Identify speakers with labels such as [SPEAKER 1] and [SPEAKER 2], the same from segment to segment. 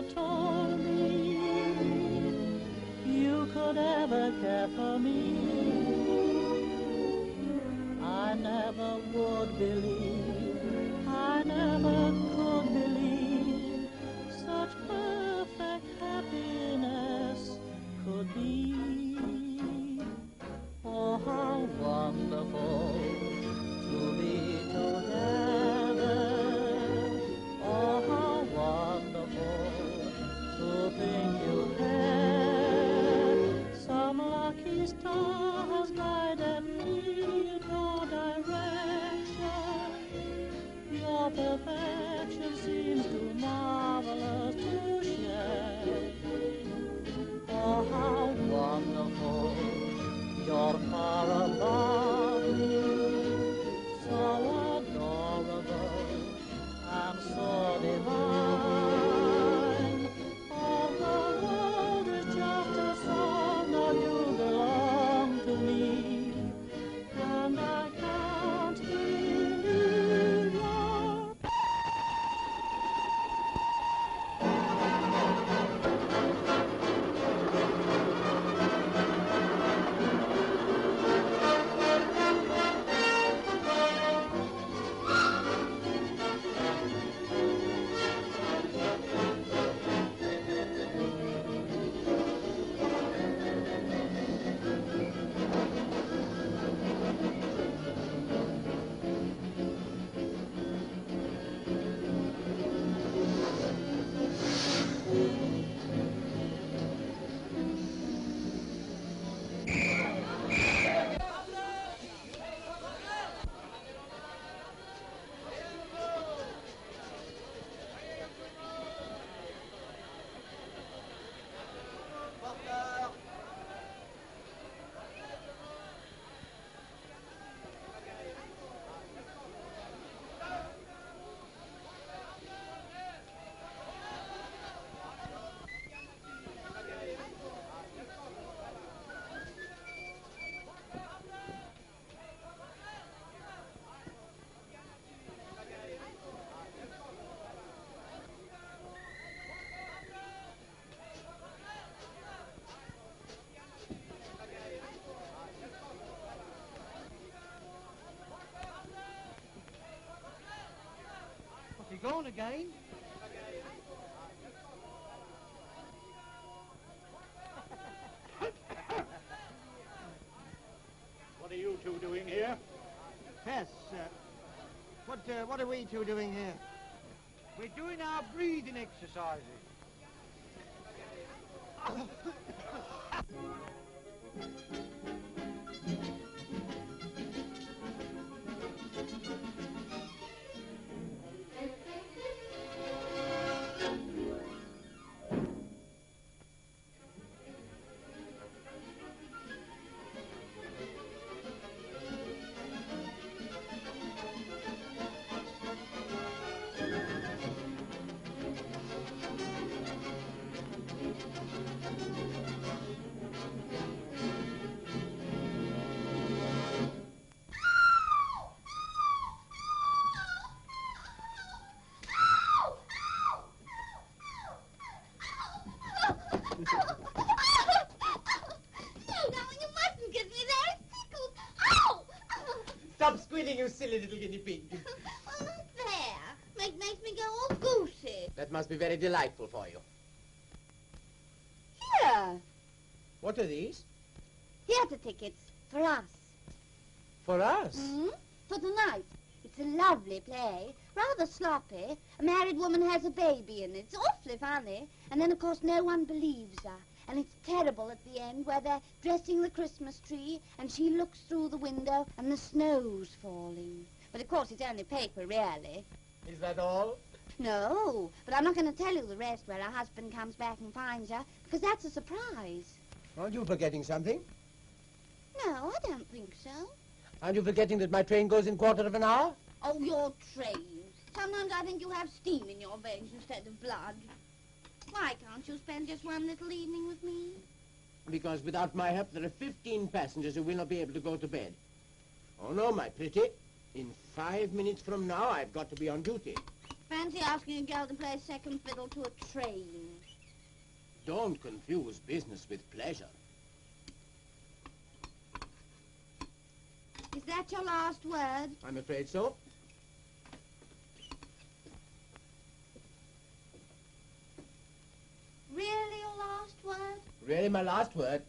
[SPEAKER 1] never told me you could ever care for me. I never would believe, I never could believe such perfect happiness could be. Oh, how wonderful to be together. Oh, how wonderful to think you care. Some lucky star has guided me in your direction. Your perfection seems too marvelous to share. Oh, how wonderful, you're far above me, so adorable and so divine. All the world is just a song, now you belong to me, and I can't believe you're...
[SPEAKER 2] Gone again?
[SPEAKER 3] What are you two doing here?
[SPEAKER 2] Yes, what are we two doing here? We're doing our breathing exercises.
[SPEAKER 4] You silly little guinea pig.
[SPEAKER 5] Oh, not there. Makes me go all goosey.
[SPEAKER 4] That must be very delightful for you.
[SPEAKER 5] Here.
[SPEAKER 4] What are these?
[SPEAKER 5] Theatre tickets for us.
[SPEAKER 4] For us?
[SPEAKER 5] For tonight. It's a lovely play. Rather sloppy. A married woman has a baby in it. It's awfully funny. And then, of course, no one believes her. And it's terrible at the end where they're dressing the Christmas tree and she looks through the window and the snow's falling. But, of course, it's only paper, really.
[SPEAKER 4] Is that all?
[SPEAKER 5] No, but I'm not going to tell you the rest where her husband comes back and finds her, because that's a surprise.
[SPEAKER 4] Aren't you forgetting something?
[SPEAKER 5] No, I don't think so.
[SPEAKER 4] Aren't you forgetting that my train goes in quarter of an hour?
[SPEAKER 5] Oh, your train. Sometimes I think you have steam in your veins instead of blood. Why can't you spend just one little evening with me?
[SPEAKER 4] Because without my help, there are 15 passengers who will not be able to go to bed. Oh, no, my pretty. In 5 minutes from now, I've got to be on duty.
[SPEAKER 5] Fancy asking a girl to play second fiddle to a train.
[SPEAKER 4] Don't confuse business with pleasure.
[SPEAKER 5] Is that your last word?
[SPEAKER 4] I'm afraid so.
[SPEAKER 5] Really your last word?
[SPEAKER 4] Really my last word.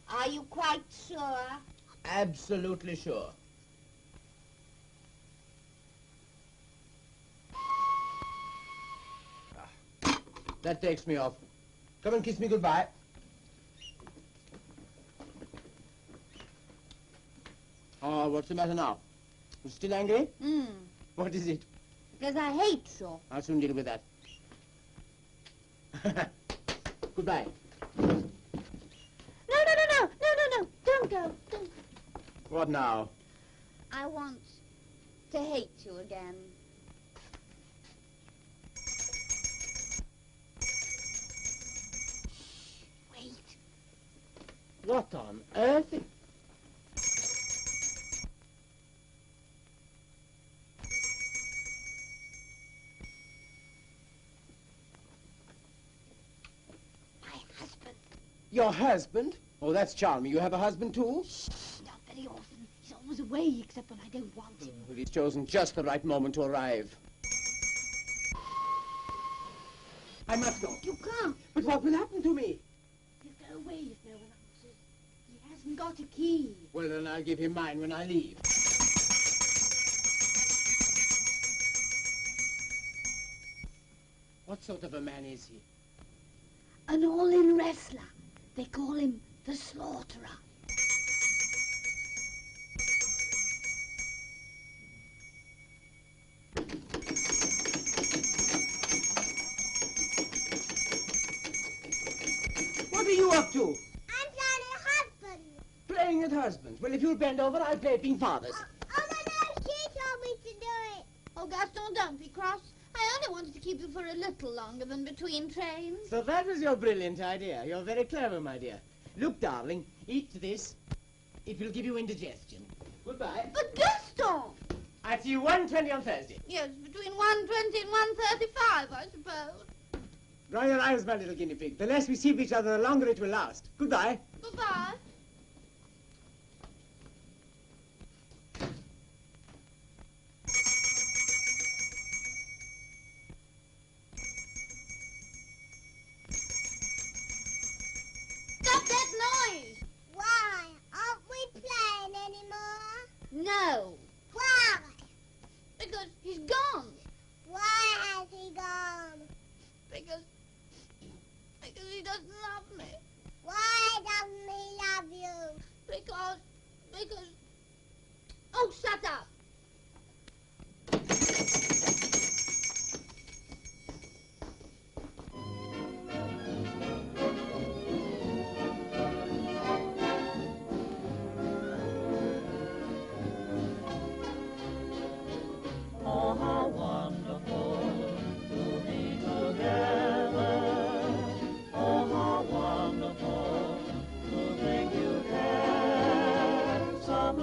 [SPEAKER 5] Are you quite sure?
[SPEAKER 4] Absolutely sure. That takes me off. Come and kiss me goodbye. Oh, what's the matter now? You still angry? What is it?
[SPEAKER 5] Because I hate you.
[SPEAKER 4] I'll soon deal with that. Goodbye.
[SPEAKER 5] No, don't go. Don't.
[SPEAKER 4] What now?
[SPEAKER 5] I want to hate you again. Wait.
[SPEAKER 4] What on earth?
[SPEAKER 5] My husband.
[SPEAKER 4] Your husband? Oh, that's charming. You have a husband too?
[SPEAKER 5] Shh, not very often. He's always away, except when I don't want him.
[SPEAKER 4] Well, he's chosen just the right moment to arrive. I must go.
[SPEAKER 5] You can't.
[SPEAKER 4] But what will happen to me?
[SPEAKER 5] He'll go away if no one answers. He hasn't got a key.
[SPEAKER 4] Well, then I'll give him mine when I leave. What sort of a man is he?
[SPEAKER 5] An all-in wrestler. They call him the Slaughterer.
[SPEAKER 4] What are you up to?
[SPEAKER 5] I'm playing a husband.
[SPEAKER 4] Playing at husbands. Well, if you'll bend over, I'll play at being fathers.
[SPEAKER 5] Oh, no, she told me to do it. Oh, Gaston, don't be cross. I only wanted to keep you for a little longer than between trains.
[SPEAKER 4] So that was your brilliant idea. You're very clever, my dear. Look, darling, eat this. It will give you indigestion. Goodbye.
[SPEAKER 5] But Gaston!
[SPEAKER 4] I'll see you 1:20 on Thursday.
[SPEAKER 5] Yes, between 1:20 and 1:35, I suppose.
[SPEAKER 4] Dry your eyes, my little guinea pig. The less we see of each other, the longer it will last. Goodbye.
[SPEAKER 5] Goodbye. Stop that noise!
[SPEAKER 6] Why? Aren't we playing anymore?
[SPEAKER 5] No,
[SPEAKER 6] Why?
[SPEAKER 5] because he's gone.
[SPEAKER 6] Why has he gone?
[SPEAKER 5] Because he doesn't love me.
[SPEAKER 6] Why doesn't he love you?
[SPEAKER 5] Because... Oh, shut up!
[SPEAKER 1] Oh, how wonderful to be together. Oh, how wonderful to think you care. Some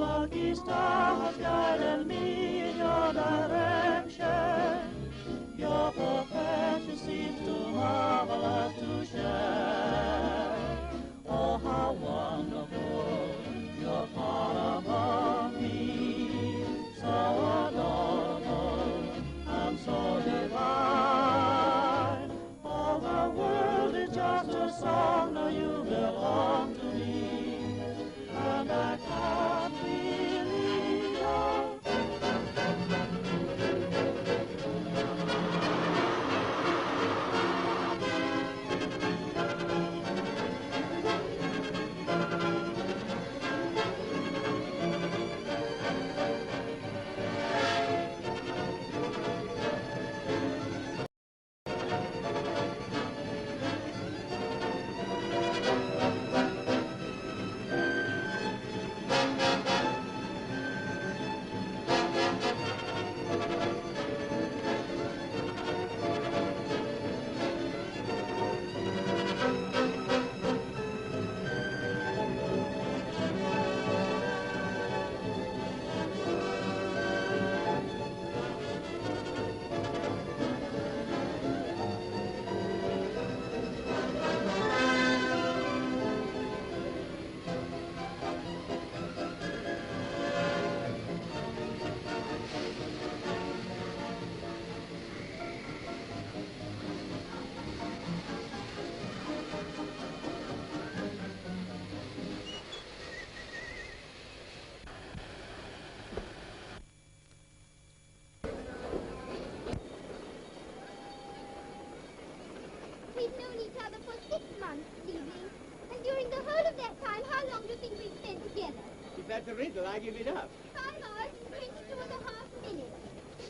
[SPEAKER 6] we've known each other for 6 months, Stevie. And during the whole of that time, how long do you think we've spent together?
[SPEAKER 4] If that's a riddle, I give it up.
[SPEAKER 6] 5 hours and 22.5 minutes.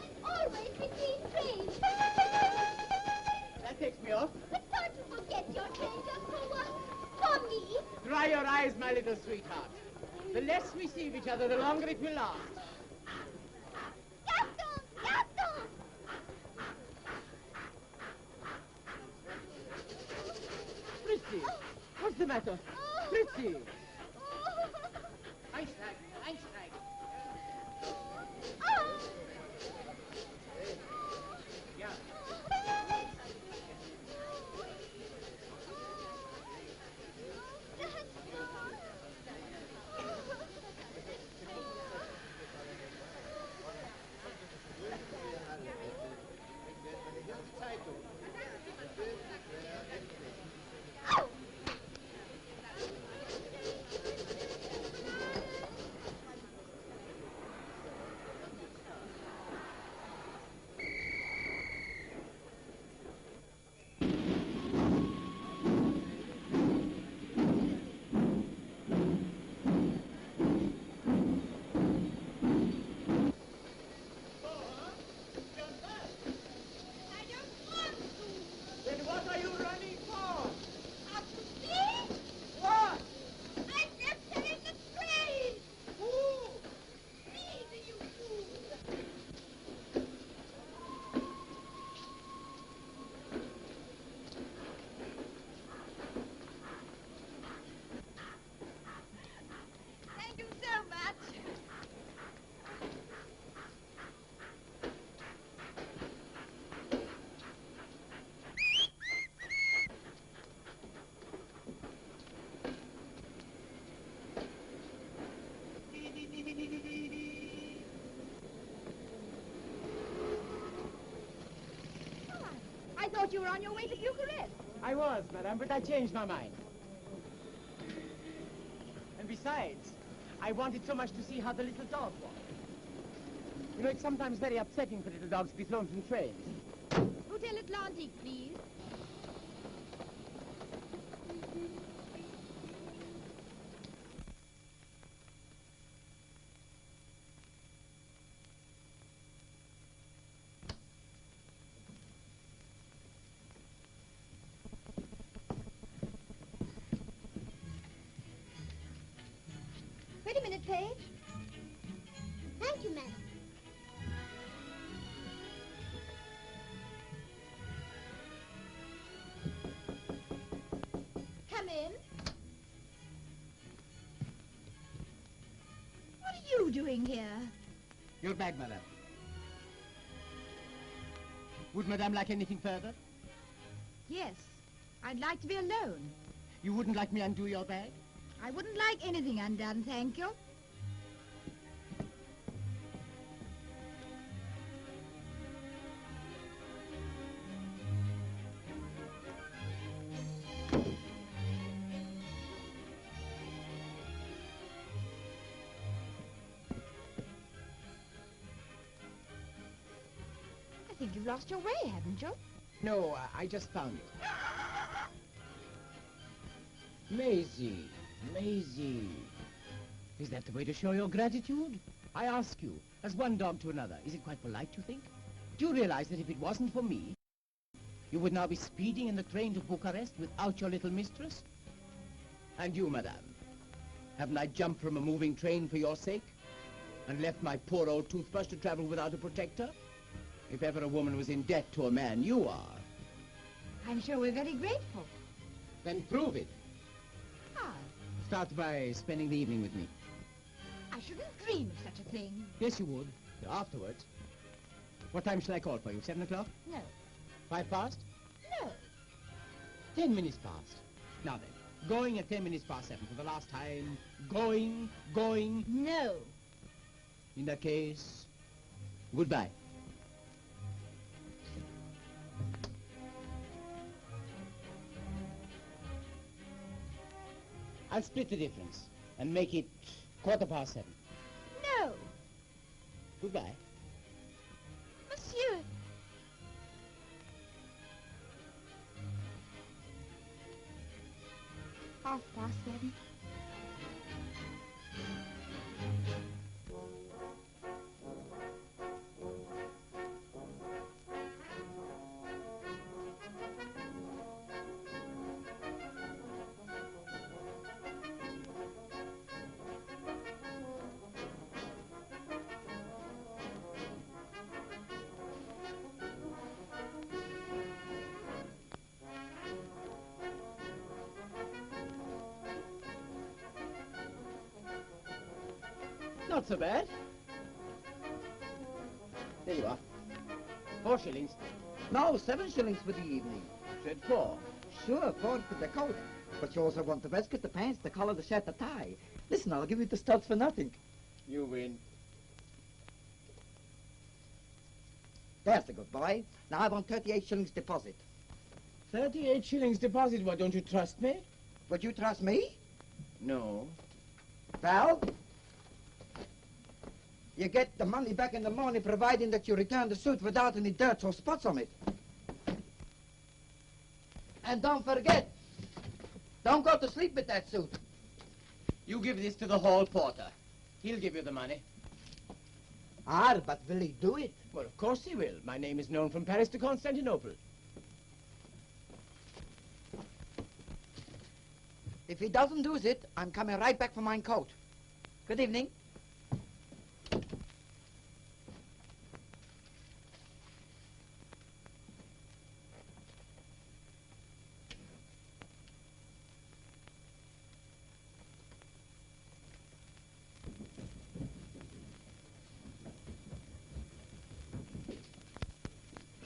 [SPEAKER 6] And always between trains.
[SPEAKER 4] That takes me off.
[SPEAKER 6] But can't you forget your train just for once? For me?
[SPEAKER 4] Dry your eyes, my little sweetheart. The less we see of each other, the longer it will last.
[SPEAKER 6] Gaston! Gaston!
[SPEAKER 4] Fritzy! What's the matter? Fritzy!
[SPEAKER 6] Oh.
[SPEAKER 4] Einsteig! Einsteig!
[SPEAKER 6] Oh.
[SPEAKER 4] Yeah.
[SPEAKER 7] I thought you were on your way to Bucharest.
[SPEAKER 4] I was, madame, but I changed my mind. And besides, I wanted so much to see how the little dog was. You know, it's sometimes very upsetting for little dogs to be thrown from trains.
[SPEAKER 7] Hotel Atlantic, please.
[SPEAKER 6] Wait a minute, Paige. Thank you, madam.
[SPEAKER 7] Come in. What are you doing here?
[SPEAKER 4] Your bag, madame. Would madame like anything further?
[SPEAKER 7] Yes, I'd like to be alone.
[SPEAKER 4] You wouldn't like me undo your bag?
[SPEAKER 7] I wouldn't like anything undone, thank you. I think you've lost your way, haven't you?
[SPEAKER 4] No, I just found it. Maisie, Maisie. Is that the way to show your gratitude? I ask you, as one dog to another, is it quite polite, you think? Do you realize that if it wasn't for me, you would now be speeding in the train to Bucharest without your little mistress? And you, madame, haven't I jumped from a moving train for your sake? And left my poor old toothbrush to travel without a protector? If ever a woman was in debt to a man, you are.
[SPEAKER 7] I'm sure we're very grateful.
[SPEAKER 4] Then prove it.
[SPEAKER 7] How?
[SPEAKER 4] Start by spending the evening with me.
[SPEAKER 7] I shouldn't dream of such a thing.
[SPEAKER 4] Yes, you would. Afterwards. What time shall I call for you? 7 o'clock?
[SPEAKER 7] No.
[SPEAKER 4] 5 past?
[SPEAKER 7] No.
[SPEAKER 4] 10 minutes past. Now then, going at 10 minutes past 7 for the last time. Going.
[SPEAKER 7] No.
[SPEAKER 4] In that case, goodbye. I'll split the difference and make it 7:15.
[SPEAKER 7] No.
[SPEAKER 4] Goodbye.
[SPEAKER 7] Monsieur. 7:30.
[SPEAKER 4] Not so bad. There you are. 4 shillings.
[SPEAKER 8] No, 7 shillings for the evening.
[SPEAKER 4] Said 4.
[SPEAKER 8] Sure, 4 for the coat. But you also want the waistcoat, the pants, the collar, the shirt, the tie. Listen, I'll give you the studs for nothing.
[SPEAKER 4] You win.
[SPEAKER 8] There's the good boy. Now I want 38 shillings deposit.
[SPEAKER 4] 38 shillings deposit. Why, don't you trust me?
[SPEAKER 8] Would you trust me?
[SPEAKER 4] No.
[SPEAKER 8] Well, you get the money back in the morning, providing that you return the suit without any dirt or spots on it. And don't forget, don't go to sleep with that suit.
[SPEAKER 4] You give this to the hall porter. He'll give you the money.
[SPEAKER 8] Ah, but will he do it?
[SPEAKER 4] Well, of course he will. My name is known from Paris to Constantinople.
[SPEAKER 8] If he doesn't do it, I'm coming right back for my coat. Good evening.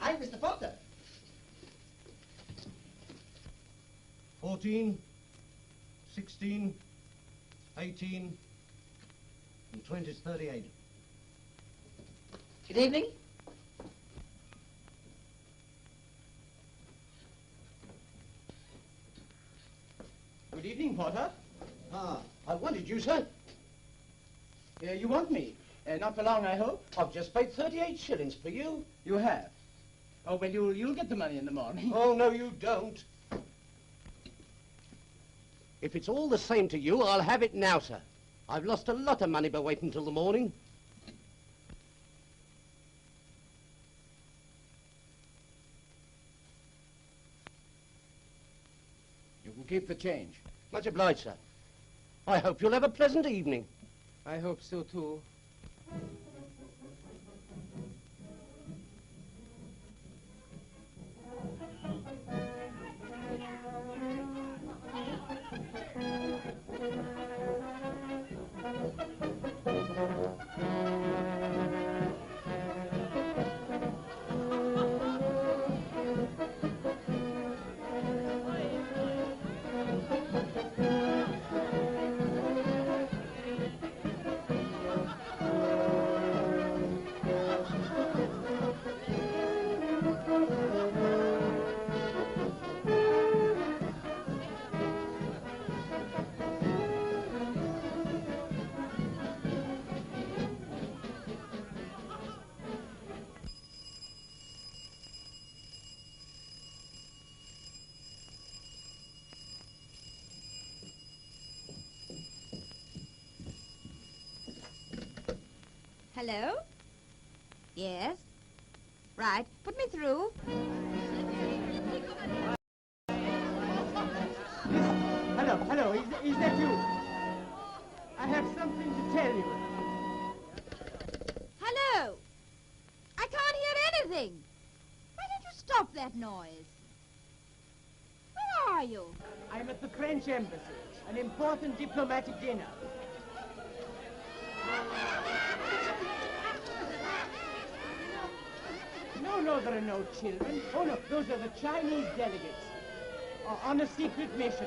[SPEAKER 8] Hi, Mr. Porter.
[SPEAKER 2] 14, 16, 18, and 20 is 38.
[SPEAKER 8] Good evening.
[SPEAKER 4] Good evening, porter.
[SPEAKER 2] Ah, I wanted you, sir.
[SPEAKER 4] You want me? Not for long, I hope.
[SPEAKER 2] I've just paid 38 shillings for you.
[SPEAKER 4] You have? Oh, well, you'll get the money in the morning.
[SPEAKER 2] Oh, no, you don't. If it's all the same to you, I'll have it now, sir. I've lost a lot of money by waiting till the morning.
[SPEAKER 4] You can keep the change.
[SPEAKER 2] Much obliged, sir. I hope you'll have a pleasant evening.
[SPEAKER 4] I hope so, too.
[SPEAKER 7] Hello? Yes? Right. Put me through.
[SPEAKER 4] Hello, is that you? I have something to tell you.
[SPEAKER 7] Hello? I can't hear anything. Why don't you stop that noise? Where are you?
[SPEAKER 4] I'm at the French embassy, an important diplomatic dinner. No, there are no children. Oh, no, those are the Chinese delegates. On a secret mission.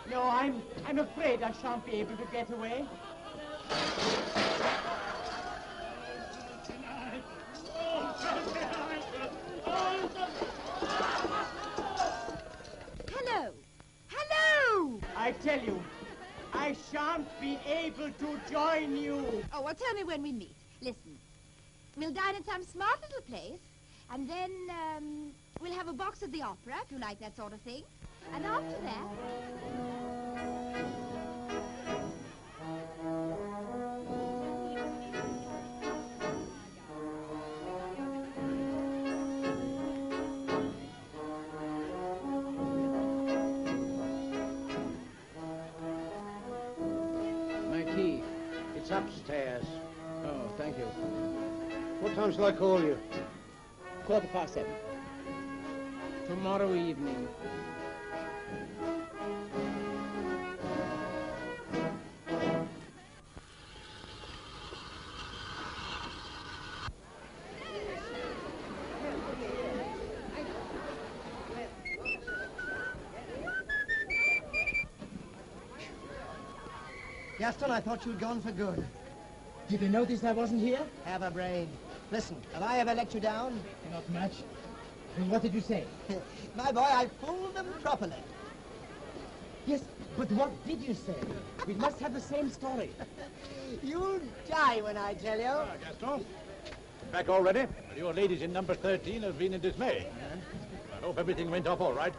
[SPEAKER 4] No, I'm afraid I shan't be able to get away.
[SPEAKER 7] Hello? Hello?
[SPEAKER 4] I tell you, I shan't be able to join you.
[SPEAKER 7] Oh, well, tell me when we meet. Listen, we'll dine at some smart little place, and then, we'll have a box at the opera, if you like that sort of thing. And after that...
[SPEAKER 4] My key.
[SPEAKER 2] It's upstairs.
[SPEAKER 4] Oh, thank you.
[SPEAKER 2] What time shall I call you?
[SPEAKER 4] 7:15. Tomorrow evening.
[SPEAKER 2] Gaston, I thought you'd gone for good.
[SPEAKER 4] Did you notice I wasn't here?
[SPEAKER 2] Have a brain. Listen, have I ever let you down?
[SPEAKER 4] Not much. And what did you say?
[SPEAKER 2] My boy, I fooled them properly.
[SPEAKER 4] Yes, but what did you say? We must have the same story.
[SPEAKER 2] You'll die when I tell you.
[SPEAKER 3] Gaston, back already? Well, your ladies in number 13 have been in dismay. I hope everything went off all right.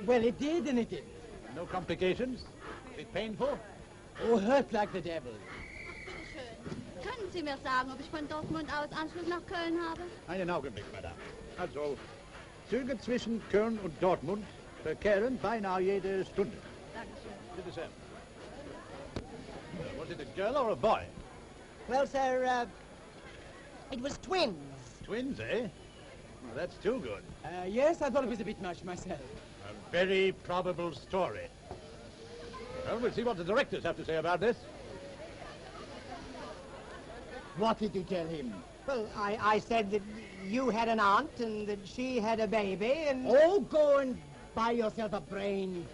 [SPEAKER 4] Well, it did and it didn't.
[SPEAKER 3] No complications? Is it painful?
[SPEAKER 4] Oh, hurt like the devil.
[SPEAKER 5] Können Sie mir sagen, ob ich von Dortmund aus Anschluss nach Köln habe?
[SPEAKER 3] Einen Augenblick, Madame. Also, Züge zwischen Köln und Dortmund verkehren beinahe jede Stunde.
[SPEAKER 5] Dankeschön.
[SPEAKER 3] Bitte sehr. Was it a girl or a boy?
[SPEAKER 2] Well, sir, it was twins.
[SPEAKER 3] Twins, eh? Well, that's too good.
[SPEAKER 4] Yes, I thought it was a bit much myself.
[SPEAKER 3] A very probable story. Well, we'll see what the directors have to say about this.
[SPEAKER 4] What did you tell him?
[SPEAKER 2] Well, I said that you had an aunt and that she had a baby and...
[SPEAKER 4] Oh, go and buy yourself a brain.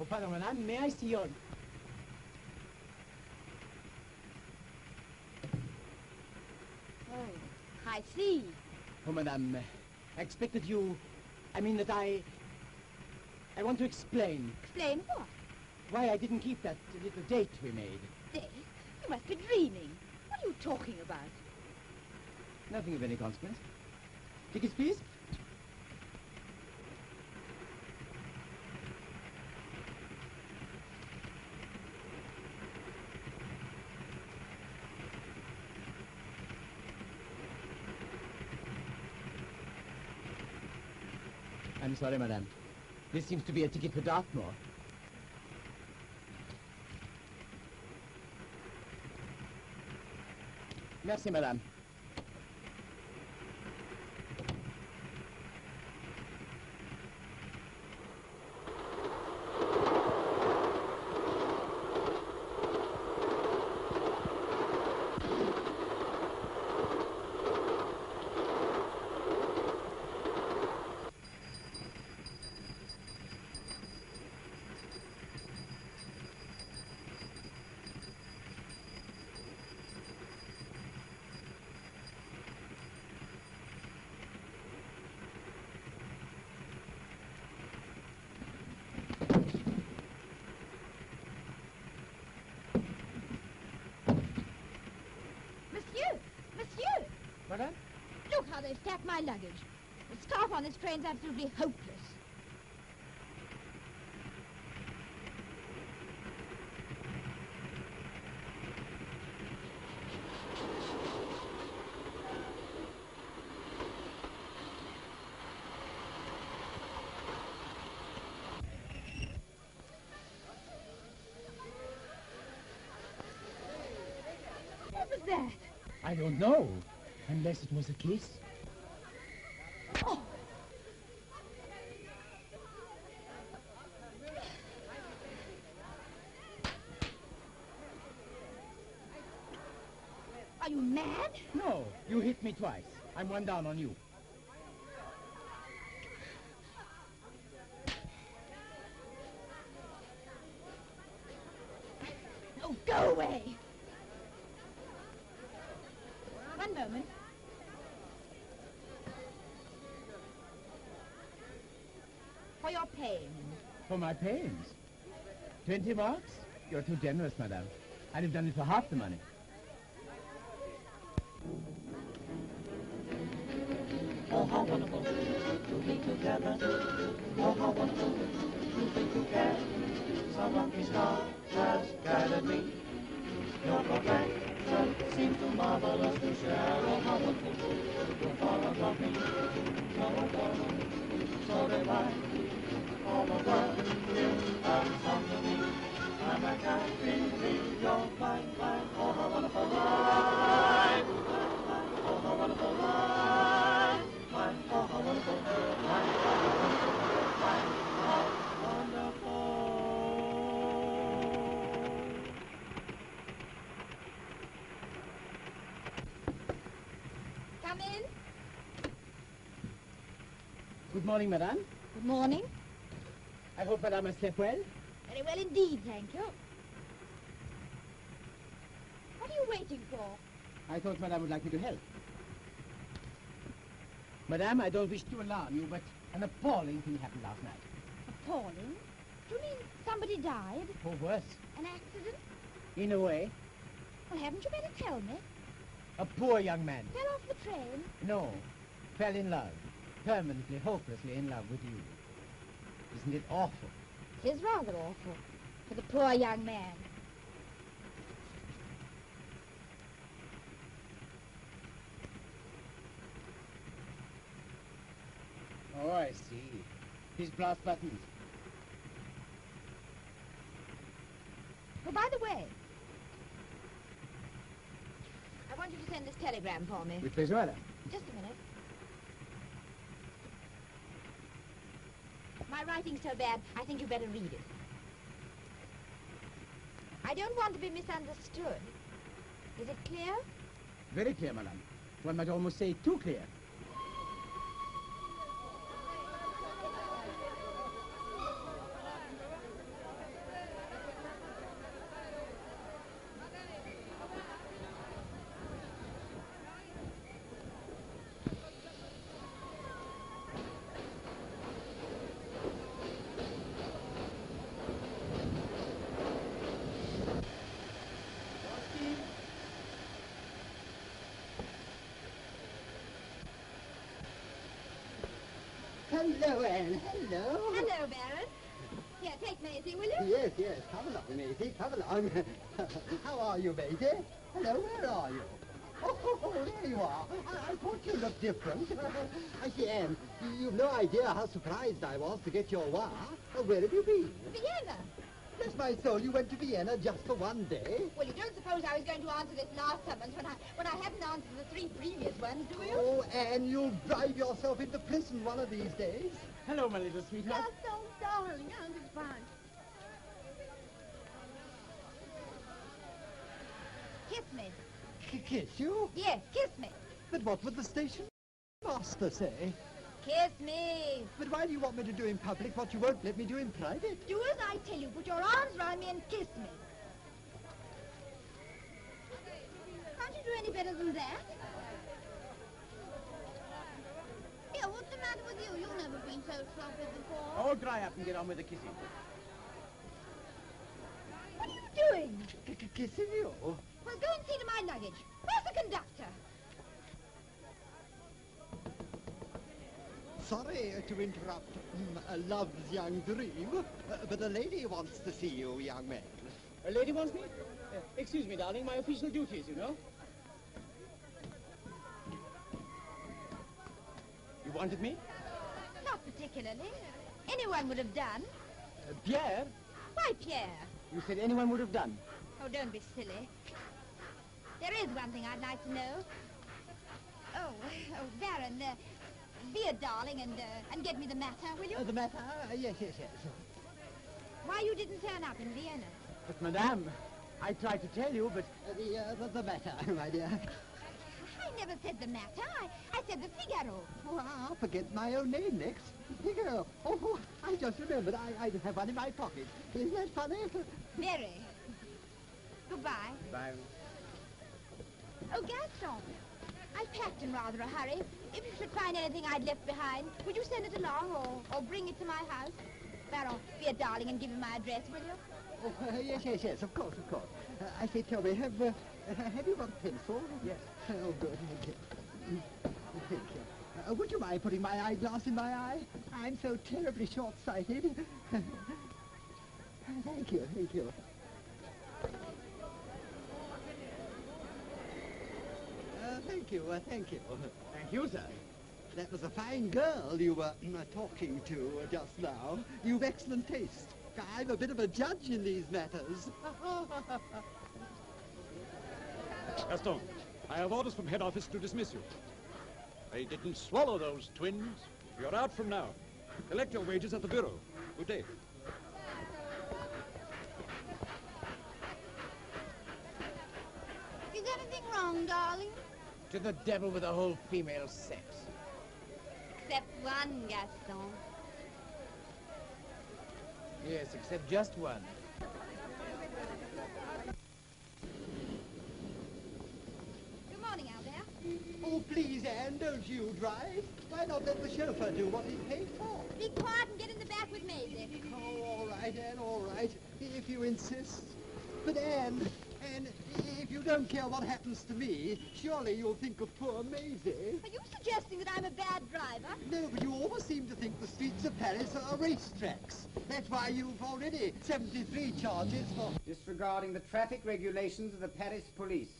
[SPEAKER 4] Pardon, madame, may I see your...
[SPEAKER 7] Oh, I see.
[SPEAKER 4] Oh, madame, I expected you... I mean that I want to explain
[SPEAKER 7] Explain what?
[SPEAKER 4] why I didn't keep that little date we made.
[SPEAKER 7] Dave, you must be dreaming. What are you talking about?
[SPEAKER 4] Nothing of any consequence. Tickets, please? I'm sorry, madame. This seems to be a ticket for Dartmoor. Merci, madame. Madame?
[SPEAKER 7] Look how they've stacked my luggage. The staff on this train's absolutely hopeless. What was that?
[SPEAKER 4] I don't know, unless it was a kiss.
[SPEAKER 7] Oh. Are you mad?
[SPEAKER 4] No, you hit me twice. I'm one down on you.
[SPEAKER 7] Oh, go away. One moment. For your pains.
[SPEAKER 4] For my pains? 20 marks? You're too generous, madame. I'd have done it for half the money.
[SPEAKER 1] Oh, how wonderful to be together. Oh, how wonderful to think you care. Some lucky star has guided me. Your perfection seems too marvelous to share. Oh, how wonderful to fall in love me. So divine. All the world is a song to me. And I can't believe you're mine. Oh, how wonderful life. Oh, how wonderful life. Oh, how wonderful life. How wonderful.
[SPEAKER 7] Come in.
[SPEAKER 4] Good morning, madame.
[SPEAKER 7] Good morning.
[SPEAKER 4] I hope madame has slept well.
[SPEAKER 7] Very well indeed, thank you. What are you waiting for?
[SPEAKER 4] I thought madame would like me to help. Madame, I don't wish to alarm you, but an appalling thing happened last night.
[SPEAKER 7] Appalling? Do you mean somebody died?
[SPEAKER 4] Or worse.
[SPEAKER 7] An accident?
[SPEAKER 4] In a way.
[SPEAKER 7] Well, haven't you better tell me?
[SPEAKER 4] A poor young man.
[SPEAKER 7] Fell off the train?
[SPEAKER 4] No. Fell in love. Permanently, hopelessly in love with you. Isn't it awful?
[SPEAKER 7] It is rather awful for the poor young man.
[SPEAKER 4] Oh, I see. His brass buttons.
[SPEAKER 7] Oh, by the way, I want you to send this telegram for me.
[SPEAKER 4] With pleasure, madame.
[SPEAKER 7] Just a minute. My writing's so bad, I think you better read it. I don't want to be misunderstood. Is it clear?
[SPEAKER 4] Very clear, madame. One might almost say too clear.
[SPEAKER 9] Hello, Anne. Hello.
[SPEAKER 7] Hello, Baron. Here, take Maisie, will you?
[SPEAKER 9] Yes, yes. Come along, Maisie. Come along. How are you, Maisie? Hello, where are you? Oh, there you are. I thought you looked different. I see, Anne, you've no idea how surprised I was to get your wire. Where have you been?
[SPEAKER 7] Vienna.
[SPEAKER 9] Bless my soul, you went to Vienna just for one day?
[SPEAKER 7] Well, you don't suppose I was going to answer this last summons when I hadn't answered the 3 previous ones, do you?
[SPEAKER 9] Oh, Anne, you'll drive yourself into prison one of these days.
[SPEAKER 4] Hello, my little sweetheart.
[SPEAKER 5] Gaston, darling, how's it fun?
[SPEAKER 7] Kiss me.
[SPEAKER 9] Kiss you?
[SPEAKER 7] Yes, kiss me.
[SPEAKER 9] But what would the station master say?
[SPEAKER 7] Kiss me.
[SPEAKER 9] But why do you want me to do in public what you won't let me do in private?
[SPEAKER 7] Do as I tell you. Put your arms round me and kiss me. Can't you do any better than that?
[SPEAKER 5] Here, what's the matter with you? You've never been so sloppy before.
[SPEAKER 4] Oh, dry up and get on with the kissing.
[SPEAKER 7] What are you doing?
[SPEAKER 9] Kissing you?
[SPEAKER 7] Well, go and see to my luggage. Where's the conductor?
[SPEAKER 9] Sorry to interrupt love's young dream, but a lady wants to see you, young man.
[SPEAKER 4] A lady wants me? Excuse me, darling, my official duties, you know. You wanted me?
[SPEAKER 7] Not particularly. Anyone would have done.
[SPEAKER 4] Pierre?
[SPEAKER 7] Why, Pierre?
[SPEAKER 4] You said anyone would have done.
[SPEAKER 7] Oh, don't be silly. There is one thing I'd like to know. Oh, Baron, Be a darling and get me the matter, will you?
[SPEAKER 9] The matter? Yes.
[SPEAKER 7] Why you didn't turn up in Vienna?
[SPEAKER 2] But, Madame, I tried to tell you, but...
[SPEAKER 9] The matter, my dear.
[SPEAKER 7] I never said the matter. I said the Figaro.
[SPEAKER 9] Oh, I'll forget my own name next. Figaro. Oh, I just remembered. I have one in my pocket. Isn't that funny?
[SPEAKER 7] Very. Goodbye.
[SPEAKER 2] Bye.
[SPEAKER 7] Oh, Gaston, I packed in rather a hurry. If you should find anything I'd left behind, would you send it along or bring it to my house? Baron, be a darling and give him my address, will you?
[SPEAKER 9] Oh, yes, of course. I say, tell me, have you got a pencil?
[SPEAKER 2] Yes.
[SPEAKER 9] Oh, good, thank you. Thank you. Would you mind putting my eyeglass in my eye? I'm so terribly short-sighted. Thank you.
[SPEAKER 2] Thank you, thank you. Thank you, sir.
[SPEAKER 9] That was a fine girl you were talking to just now. You've excellent taste. I'm a bit of a judge in these matters.
[SPEAKER 3] Gaston, I have orders from head office to dismiss you. They didn't swallow those twins. You're out from now. Collect your wages at the bureau. Good day.
[SPEAKER 5] Is anything wrong, darling?
[SPEAKER 4] To the devil with the whole female sex.
[SPEAKER 5] Except one, Gaston.
[SPEAKER 4] Yes, except just one.
[SPEAKER 7] Good morning, Albert.
[SPEAKER 9] Oh, please, Anne, don't you drive. Why not let the chauffeur do what he's paid for?
[SPEAKER 7] Be quiet and get in the back with Maisie.
[SPEAKER 9] Oh, all right, Anne, all right, if you insist. But, Anne, if you don't care what happens to me, surely you'll think of poor Maisie.
[SPEAKER 7] Are you suggesting that I'm a bad driver?
[SPEAKER 9] No, but you always seem to think the streets of Paris are racetracks. That's why you've already 73 charges for...
[SPEAKER 10] Disregarding the traffic regulations of the Paris police,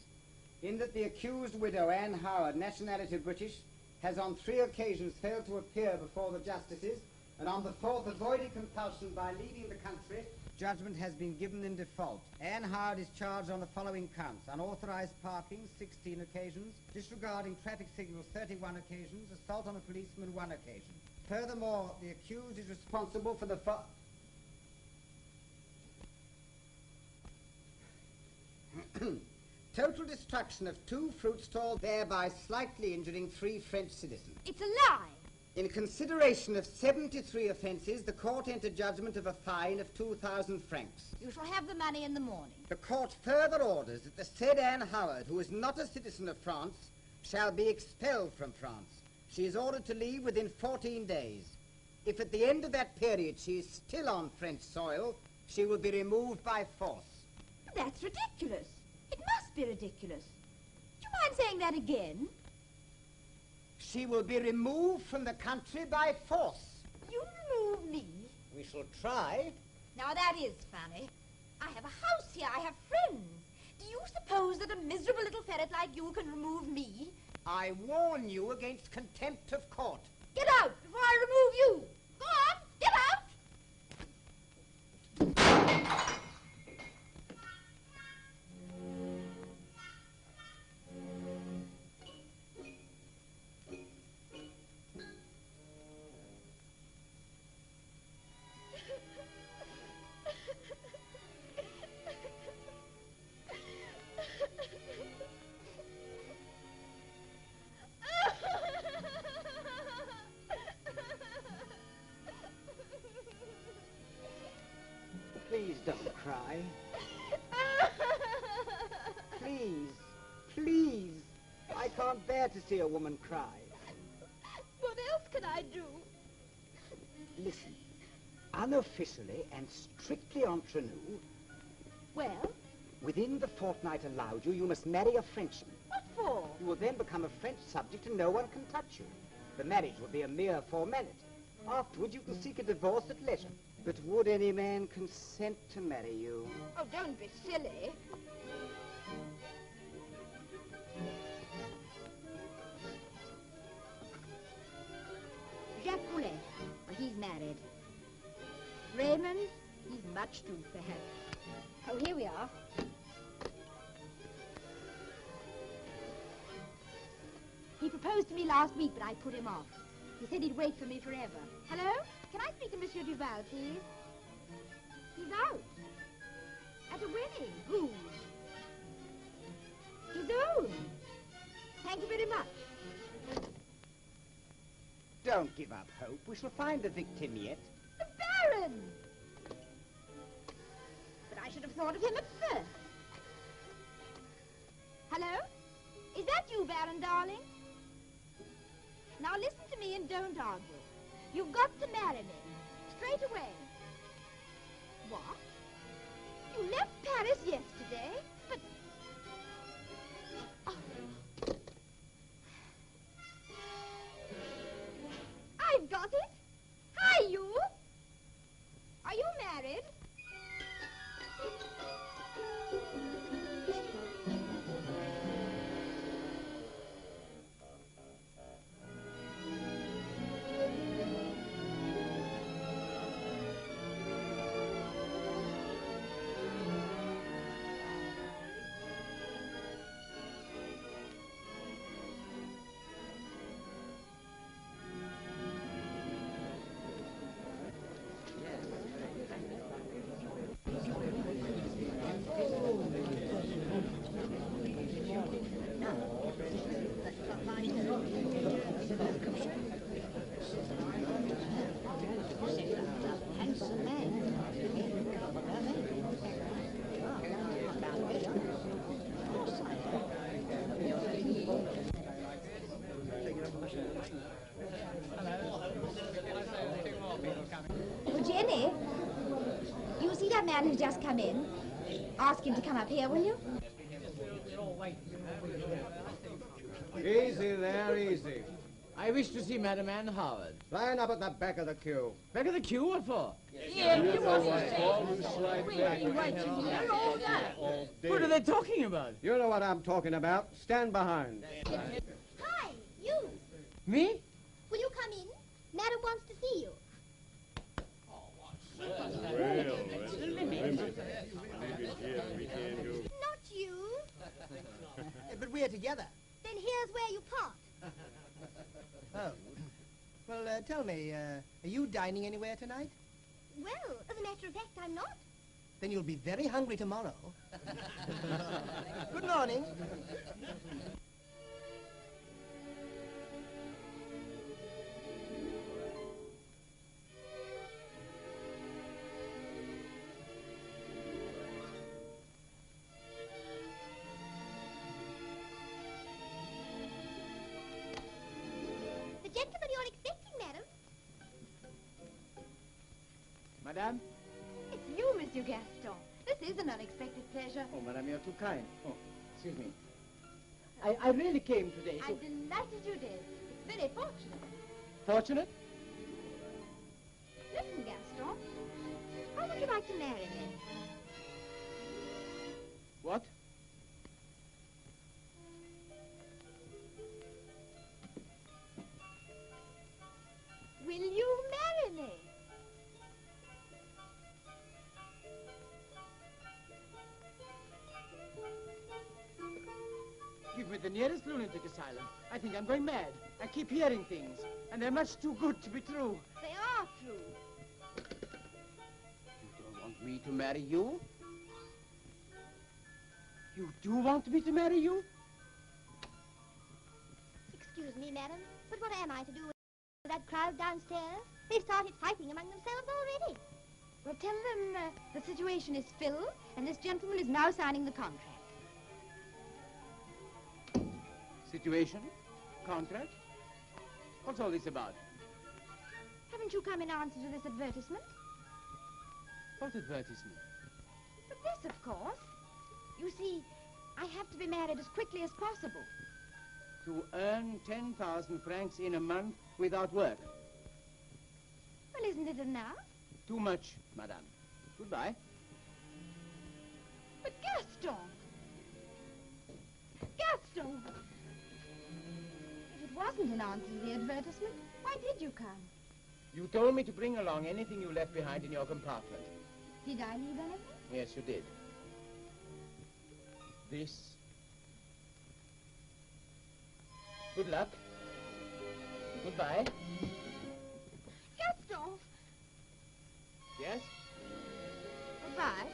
[SPEAKER 10] in that the accused widow, Anne Howard, nationality British, has on 3 occasions failed to appear before the justices, and on the 4th avoided compulsion by leaving the country, judgment has been given in default. Anne Howard is charged on the following counts: unauthorized parking, 16 occasions, disregarding traffic signals, 31 occasions, assault on a policeman, 1 occasion. Furthermore, the accused is responsible for the total destruction of 2 fruit stalls, thereby slightly injuring 3 French citizens.
[SPEAKER 7] It's a lie.
[SPEAKER 10] In consideration of 73 offences, the court entered judgment of a fine of 2,000 francs.
[SPEAKER 7] You shall have the money in the morning.
[SPEAKER 10] The court further orders that the said Anne Howard, who is not a citizen of France, shall be expelled from France. She is ordered to leave within 14 days. If at the end of that period she is still on French soil, she will be removed by force.
[SPEAKER 7] That's ridiculous. It must be ridiculous. Do you mind saying that again?
[SPEAKER 10] She will be removed from the country by force.
[SPEAKER 7] You remove me?
[SPEAKER 10] We shall try.
[SPEAKER 7] Now that is funny. I have a house here. I have friends. Do you suppose that a miserable little ferret like you can remove me?
[SPEAKER 10] I warn you against contempt of court.
[SPEAKER 7] Get out before I remove you. Go on, get out.
[SPEAKER 10] Please don't cry. Please. I can't bear to see a woman cry.
[SPEAKER 7] What else can I do?
[SPEAKER 10] Listen, unofficially and strictly entre nous,
[SPEAKER 7] Well,
[SPEAKER 10] within the fortnight allowed you, you must marry a Frenchman.
[SPEAKER 7] what for?
[SPEAKER 10] You will then become a French subject and no one can touch you. The marriage will be a mere formality. Afterwards, you can seek a divorce at leisure. But would any man consent to marry you?
[SPEAKER 7] Oh, don't be silly. Jacques Poulet, well, he's married. Raymond, he's much too fat. Oh, here we are. He proposed to me last week, but I put him off. He said he'd wait for me forever. Hello? Can I speak to Monsieur Duval, please? He's out. At a wedding. Whose? His own. Thank you very much.
[SPEAKER 10] Don't give up hope. We shall find the victim yet.
[SPEAKER 7] The Baron! But I should have thought of him at first. Hello? Is that you, Baron, darling? Now listen to me and don't argue. You've got to marry me. Straight away. What? You left Paris yesterday? But... Oh. I've got it. Hi, you. Are you married? Oh, Jenny, you see that man who's just come in? Ask him to come up here, will you?
[SPEAKER 2] Easy there, easy.
[SPEAKER 4] I wish to see Madame Anne Howard.
[SPEAKER 2] Line up at the back of the queue.
[SPEAKER 4] Back of the queue, what for? What are they talking about?
[SPEAKER 2] You know what I'm talking about. Stand behind.
[SPEAKER 6] Hi, you.
[SPEAKER 4] Me?
[SPEAKER 6] Will you come in? Madam wants to see you. Not you.
[SPEAKER 9] But we're together.
[SPEAKER 6] Then here's where you part.
[SPEAKER 9] Oh. Well, tell me, are you dining anywhere tonight?
[SPEAKER 6] Well, as a matter of fact, I'm not.
[SPEAKER 9] Then you'll be very hungry tomorrow. Good morning.
[SPEAKER 6] The gentleman you're expecting, madam.
[SPEAKER 4] Madame?
[SPEAKER 7] It's you, Monsieur Gaston. This is an unexpected pleasure.
[SPEAKER 4] Oh, Madame, you're too kind. Oh, excuse me. I really came today.
[SPEAKER 7] I'm delighted you did. It's very fortunate.
[SPEAKER 4] Fortunate?
[SPEAKER 7] Listen, Gaston. How would you like to marry me?
[SPEAKER 4] What?
[SPEAKER 7] Will you marry me?
[SPEAKER 4] Give me the nearest lunatic asylum. I think I'm going mad. I keep hearing things, and they're much too good to be true.
[SPEAKER 7] They are true.
[SPEAKER 4] You don't want me to marry you? You do want me to marry you?
[SPEAKER 6] Excuse me, madam, but what am I to do with that crowd downstairs? They've started fighting among themselves already.
[SPEAKER 7] Well, tell them the situation is filled, and this gentleman is now signing the contract.
[SPEAKER 4] Situation? Contract? What's all this about?
[SPEAKER 7] Haven't you come in answer to this advertisement?
[SPEAKER 4] What advertisement?
[SPEAKER 7] But this, of course. You see, I have to be married as quickly as possible.
[SPEAKER 4] To earn 10,000 francs in a month without work.
[SPEAKER 7] Well, isn't it enough?
[SPEAKER 4] Too much, madame. Goodbye.
[SPEAKER 7] But Gaston! Gaston! If it wasn't an answer to the advertisement, why did you come?
[SPEAKER 4] You told me to bring along anything you left behind in your compartment.
[SPEAKER 7] Did I leave anything?
[SPEAKER 4] Yes, you did. This. Good luck. Goodbye.
[SPEAKER 7] Gaston!
[SPEAKER 4] Yes?
[SPEAKER 7] Goodbye.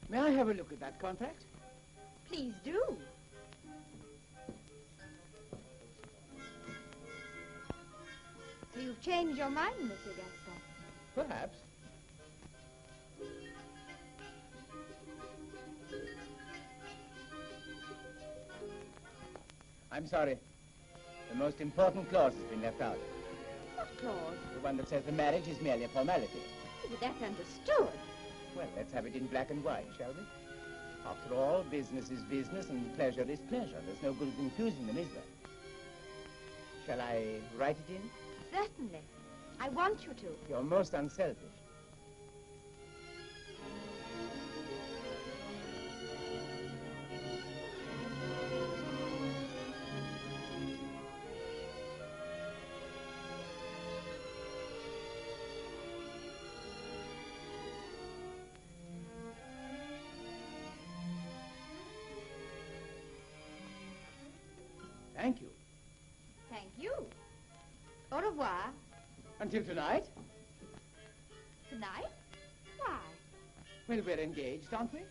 [SPEAKER 4] May I have a look at that contract?
[SPEAKER 7] Please do. So you've changed your mind, Monsieur Gaston?
[SPEAKER 4] Perhaps. I'm sorry. The most important clause has been left out.
[SPEAKER 7] What clause?
[SPEAKER 4] The one that says the marriage is merely a formality.
[SPEAKER 7] But that's understood.
[SPEAKER 4] Well, let's have it in black and white, shall we? After all, business is business and pleasure is pleasure. There's no good in confusing them, is there? Shall I write it in?
[SPEAKER 7] Certainly. I want you to.
[SPEAKER 4] You're most unselfish. Thank you.
[SPEAKER 7] Thank you. Au revoir.
[SPEAKER 4] Until tonight?
[SPEAKER 7] Tonight? Why?
[SPEAKER 4] Well, we're engaged, aren't we?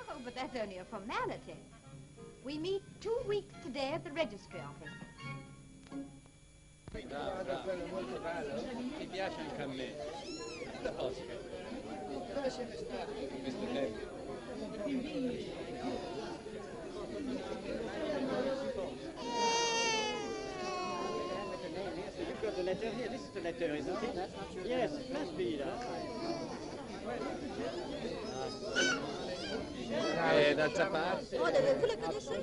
[SPEAKER 7] Oh, but that's only a formality. We meet 2 weeks today at the registry office.
[SPEAKER 3] Mi piace anche a me. Oscar. Mr. David. You've got the letter here. This is the letter, isn't it? Yes, it must be that. D'altra parte.
[SPEAKER 7] Oh, vous le connaissez?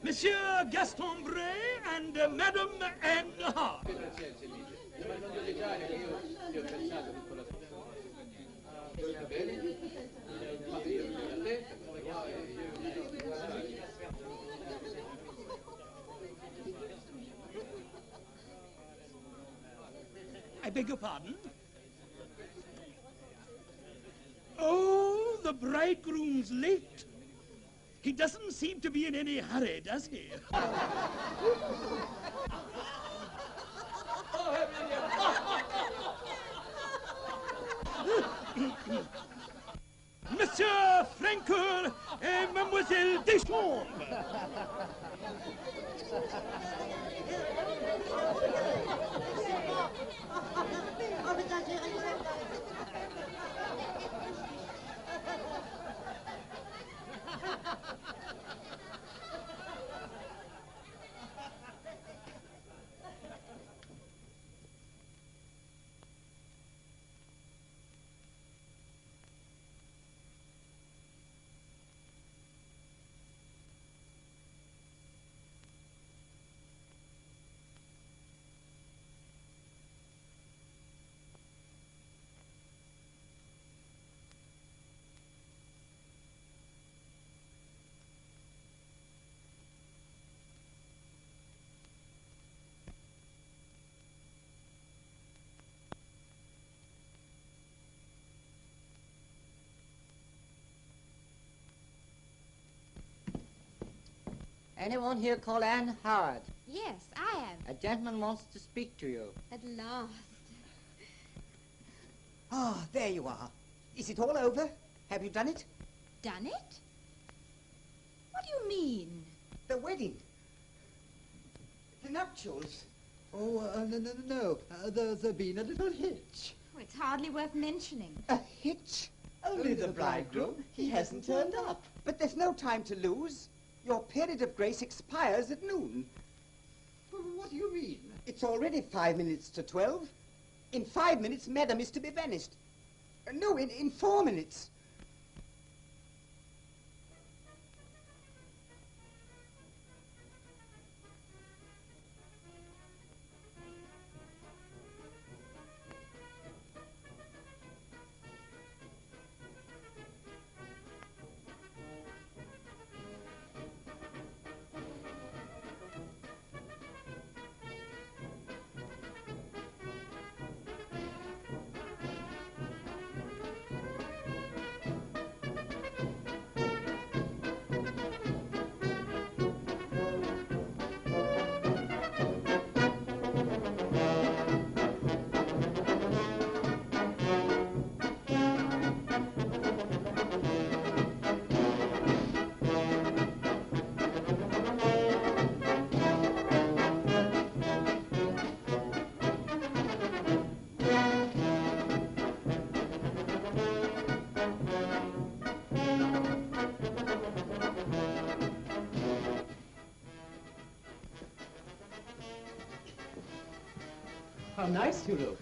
[SPEAKER 11] Monsieur Gaston Bryer and Madame Anne Hart. I beg your pardon? Oh, the bridegroom's late. He doesn't seem to be in any hurry, does he? Monsieur Francois et Mademoiselle Deschamps.
[SPEAKER 8] Anyone here called Anne Howard?
[SPEAKER 7] Yes, I am.
[SPEAKER 8] A gentleman wants to speak to you.
[SPEAKER 7] At last.
[SPEAKER 2] Ah, there you are. Is it all over? Have you done it?
[SPEAKER 7] Done it? What do you mean?
[SPEAKER 2] The wedding. The nuptials.
[SPEAKER 9] Oh, no. There's been a little hitch.
[SPEAKER 7] Oh, it's hardly worth mentioning.
[SPEAKER 12] A hitch? Only the bridegroom. He hasn't turned up. But there's no time to lose. Your period of grace expires at noon.
[SPEAKER 9] What do you mean?
[SPEAKER 12] It's already 5 minutes to 12. In 5 minutes, Madam is to be banished. No, in 4 minutes.
[SPEAKER 4] How nice you look.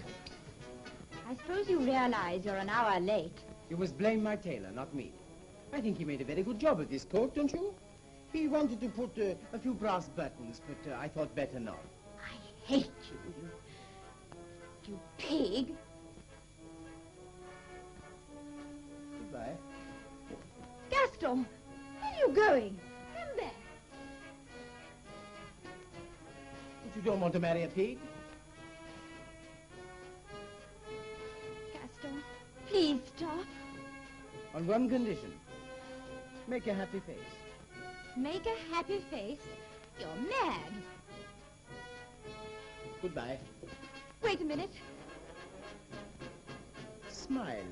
[SPEAKER 7] I suppose you realize you're an hour late.
[SPEAKER 4] You must blame my tailor, not me. I think he made a very good job of this coat, don't you? He wanted to put a few brass buttons, but I thought better not.
[SPEAKER 7] I hate you, you pig.
[SPEAKER 4] Goodbye.
[SPEAKER 7] Gaston, where are you going? Come back.
[SPEAKER 4] But you don't want to marry a pig?
[SPEAKER 7] Gaston, please stop.
[SPEAKER 4] On one condition. Make a happy face.
[SPEAKER 7] Make a happy face? You're mad.
[SPEAKER 4] Goodbye.
[SPEAKER 7] Wait a minute.
[SPEAKER 4] Smile.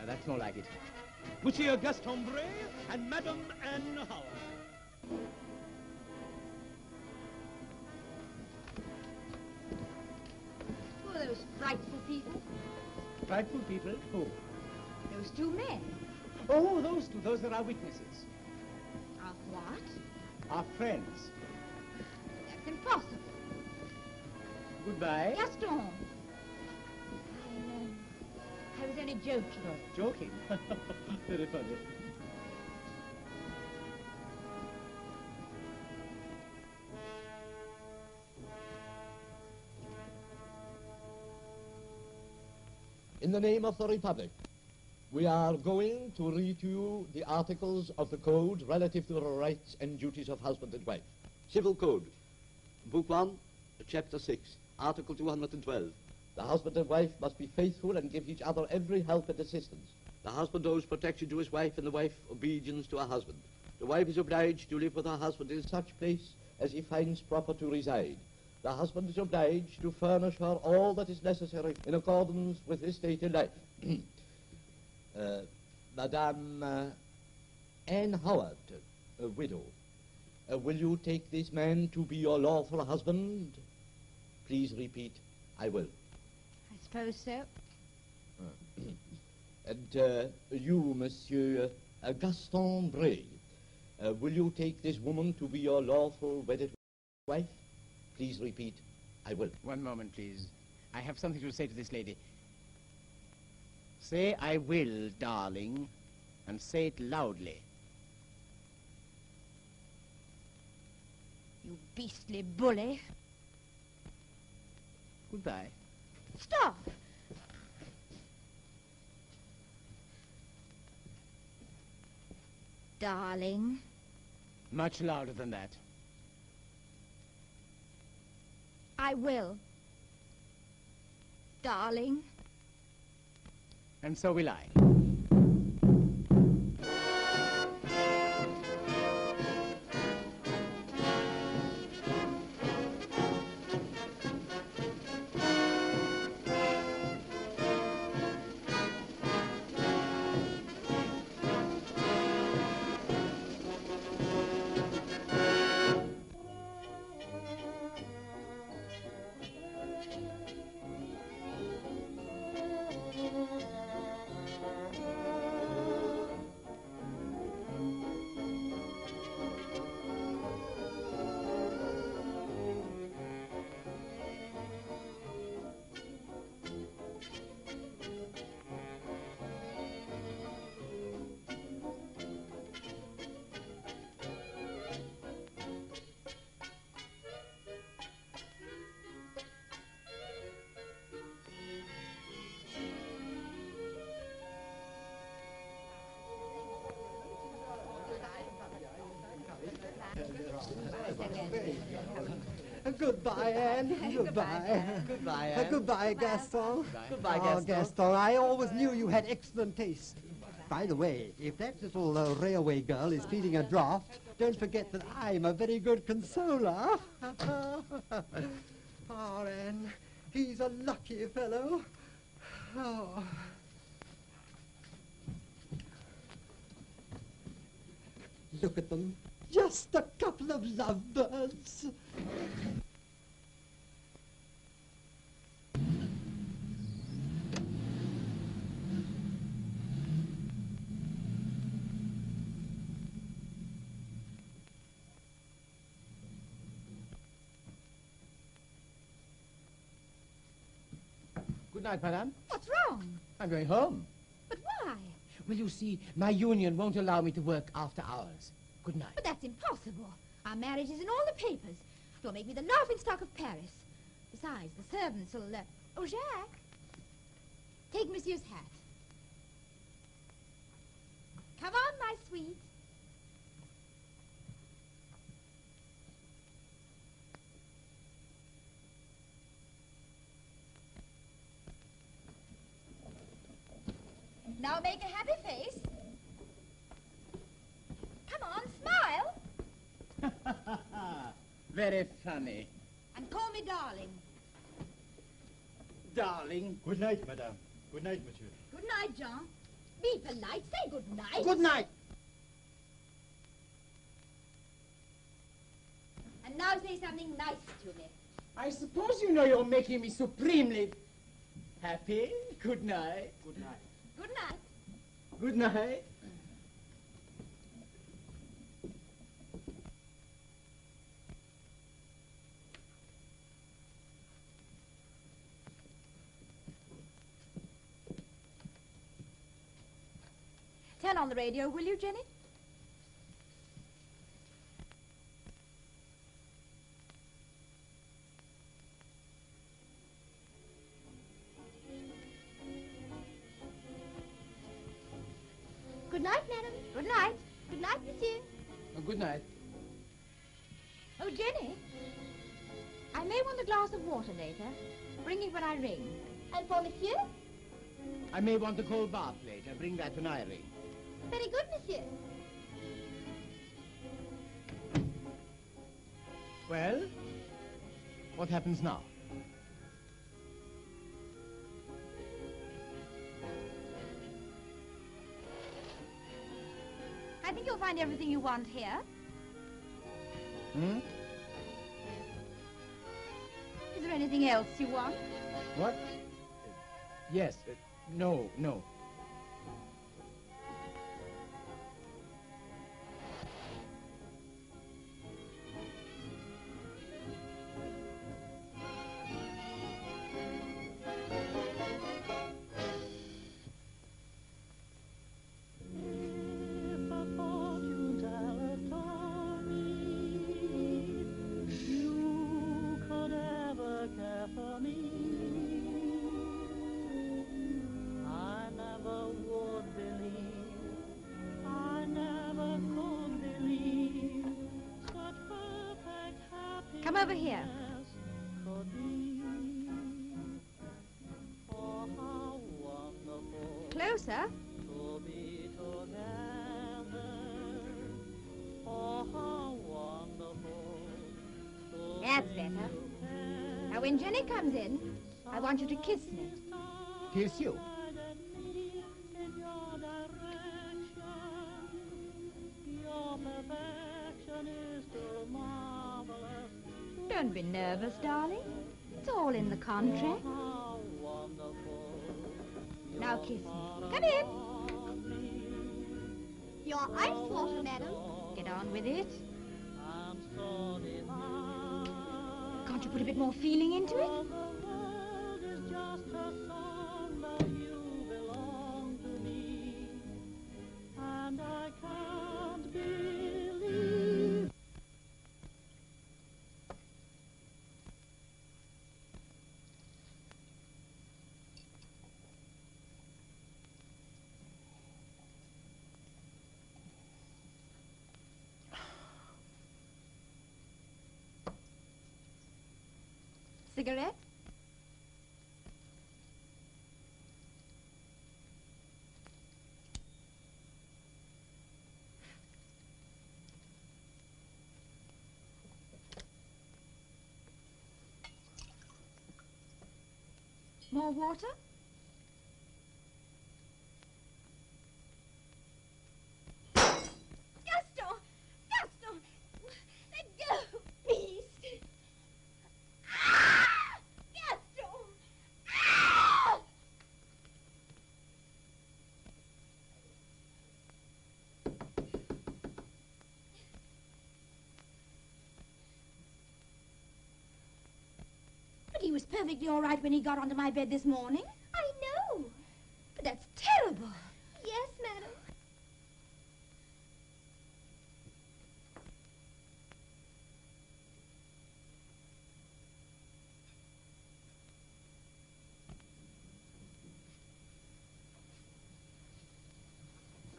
[SPEAKER 4] That's more like it.
[SPEAKER 11] Monsieur Gaston Bryer and Madame Anne Howard.
[SPEAKER 7] Who are those frightful people?
[SPEAKER 4] Frightful people? Who?
[SPEAKER 7] Those two men.
[SPEAKER 4] Oh, those two. Those are our witnesses.
[SPEAKER 7] Our what?
[SPEAKER 4] Our friends.
[SPEAKER 7] That's impossible.
[SPEAKER 4] Goodbye.
[SPEAKER 7] Gaston. I was only joking.
[SPEAKER 4] Joking? Very funny.
[SPEAKER 13] In the name of the Republic, we are going to read to you the articles of the Code relative to the rights and duties of husband and wife. Civil Code, Book 1, Chapter 6, Article 212. The husband and wife must be faithful and give each other every help and assistance. The husband owes protection to his wife and the wife obedience to her husband. The wife is obliged to live with her husband in such place as he finds proper to reside. The husband is obliged to furnish her all that is necessary in accordance with his state in life. Madame Anne Howard, a widow, will you take this man to be your lawful husband? Please repeat, I will.
[SPEAKER 7] I suppose so.
[SPEAKER 13] And you, Monsieur Gaston Bryer, will you take this woman to be your lawful wedded wife? Please repeat, I will.
[SPEAKER 4] One moment, please. I have something to say to this lady. Say I will, darling, and say it loudly.
[SPEAKER 7] You beastly bully.
[SPEAKER 4] Goodbye.
[SPEAKER 7] Stop. Darling.
[SPEAKER 4] Much louder than that.
[SPEAKER 7] I will. Darling.
[SPEAKER 4] And so will I.
[SPEAKER 9] Goodbye, Anne. Goodbye.
[SPEAKER 12] Goodbye, Anne.
[SPEAKER 9] Goodbye, Gaston.
[SPEAKER 12] Goodbye,
[SPEAKER 9] Oh,
[SPEAKER 12] Gaston.
[SPEAKER 9] Gaston, I always knew you had excellent taste. By the way, if that little railway girl is feeling a draft, don't forget that I'm a very good consoler. Oh, Anne, he's a lucky fellow. Oh. Look at them. Just a couple of lovebirds.
[SPEAKER 4] Good night, madame.
[SPEAKER 7] What's wrong?
[SPEAKER 4] I'm going home.
[SPEAKER 7] But why?
[SPEAKER 4] Well, you see, my union won't allow me to work after hours. Good night.
[SPEAKER 7] But that's impossible. Our marriage is in all the papers. You'll make me the laughingstock of Paris. Besides, the servants will... Oh, Jacques. Take Monsieur's hat. Come on, my sweet. Now make a happy face. Come on, smile.
[SPEAKER 4] Very funny.
[SPEAKER 7] And call me darling.
[SPEAKER 4] Darling.
[SPEAKER 2] Good night, madame. Good night, monsieur.
[SPEAKER 7] Good night, Jean. Be polite. Say good night.
[SPEAKER 9] Good night.
[SPEAKER 7] And now say something nice to me.
[SPEAKER 4] I suppose you know you're making me supremely happy. Good night.
[SPEAKER 2] Good night.
[SPEAKER 7] Good night.
[SPEAKER 4] Good night.
[SPEAKER 7] Turn on the radio, will you, Jenny?
[SPEAKER 6] Good night, madam.
[SPEAKER 7] Good night.
[SPEAKER 6] Good night, monsieur.
[SPEAKER 4] Good night.
[SPEAKER 7] Oh, Jenny. I may want a glass of water later. Bring it when I ring.
[SPEAKER 6] And for monsieur?
[SPEAKER 4] I may want a cold bath later. Bring that when I ring.
[SPEAKER 6] Very good, monsieur.
[SPEAKER 4] Well, what happens now?
[SPEAKER 7] I think you'll find everything you want here.
[SPEAKER 4] Hmm?
[SPEAKER 7] Is there anything else you want?
[SPEAKER 4] What? Yes. No, no.
[SPEAKER 7] Come over here. Closer. That's better. Now, when Jenny comes in, I want you to kiss me.
[SPEAKER 4] Kiss you?
[SPEAKER 7] Don't be nervous, darling. It's all in the contract. Now kiss me. Come in.
[SPEAKER 6] Your ice water, madam.
[SPEAKER 7] Get on with it. Can't you put a bit more feeling into it? cigarette? More water? Gaston! Gaston! Let go! Beast! Ah! Gaston! Ah! But he was perfectly all right when he got onto my bed this morning.
[SPEAKER 6] I know.
[SPEAKER 7] But that's terrible.
[SPEAKER 6] Yes, madam.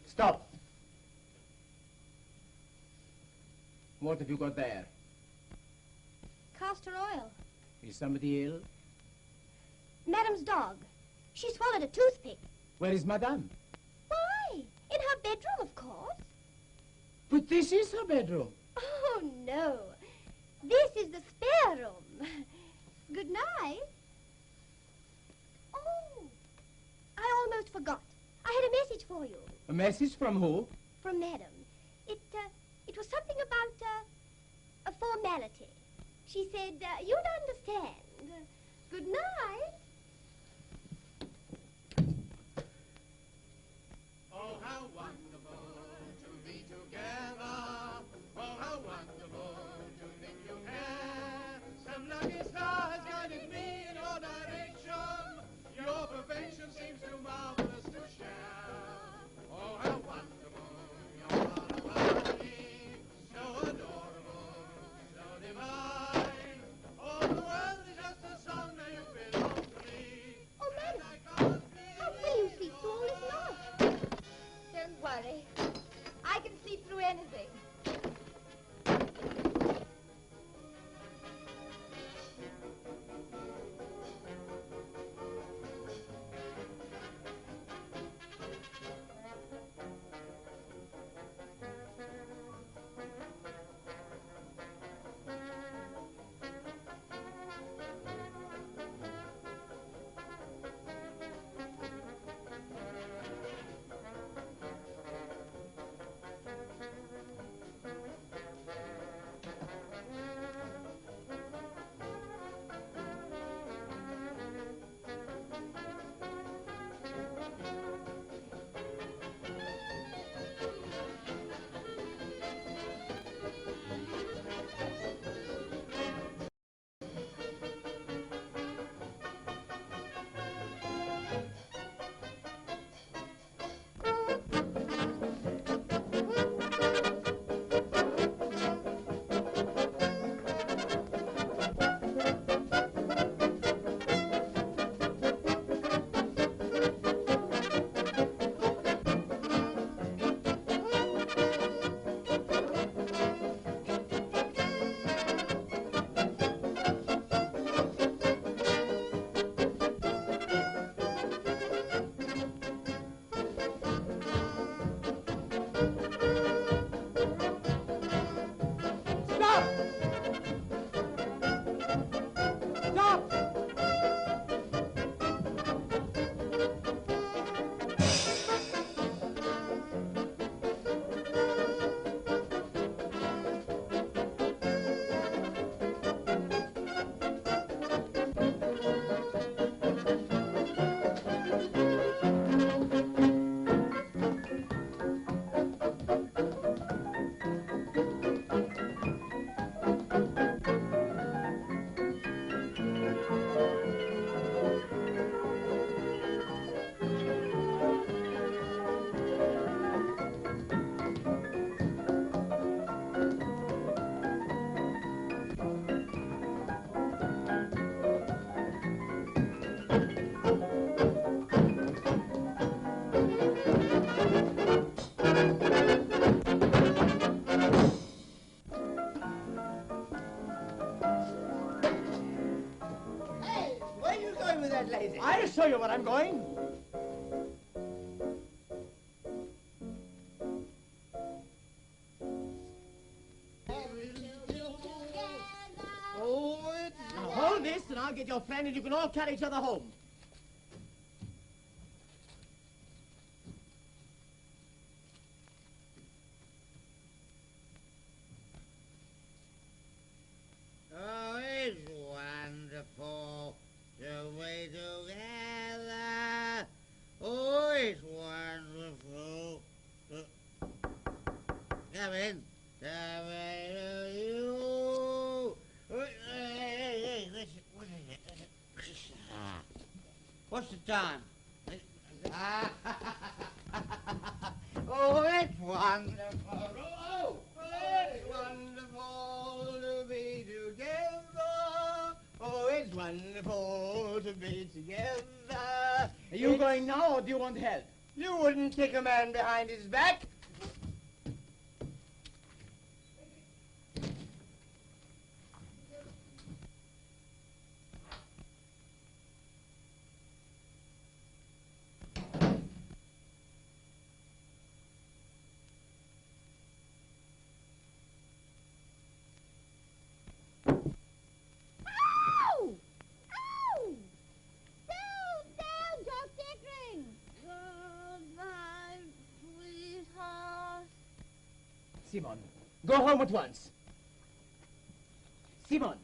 [SPEAKER 4] Stop. What have you got there?
[SPEAKER 6] Castor oil.
[SPEAKER 4] Is somebody ill?
[SPEAKER 6] Madam's dog. She swallowed a toothpick.
[SPEAKER 4] Where is Madame?
[SPEAKER 6] Why? In her bedroom, of course.
[SPEAKER 4] But this is her bedroom.
[SPEAKER 6] Oh, no. This is the spare room. Good night. Oh, I almost forgot. I had a message for you.
[SPEAKER 4] A message from who?
[SPEAKER 6] From Madam. It was something about, a formality. She said, you'd understand. Good night.
[SPEAKER 14] Oh, how wonderful to be together. Oh, how wonderful to think you care. Some lucky star has guided me in your direction. Your perfection seems too marvelous to share. Oh, how wonderful. You're one of me. So adorable, so divine. All the world is just a song that you belong
[SPEAKER 12] show you where I'm going. Now hold this, and I'll get your friend, and you can all carry each other home.
[SPEAKER 2] Oh, it's wonderful to be together. Oh, it's wonderful. Come in. Come in to you. Hey, listen, what is it? What's the time? Oh, it's wonderful. Oh, it's wonderful to be together. Oh, it's wonderful to be together.
[SPEAKER 12] Are you going now, or do you want help?
[SPEAKER 2] You wouldn't kick a man behind his back.
[SPEAKER 12] Simone, go home at once. Simone.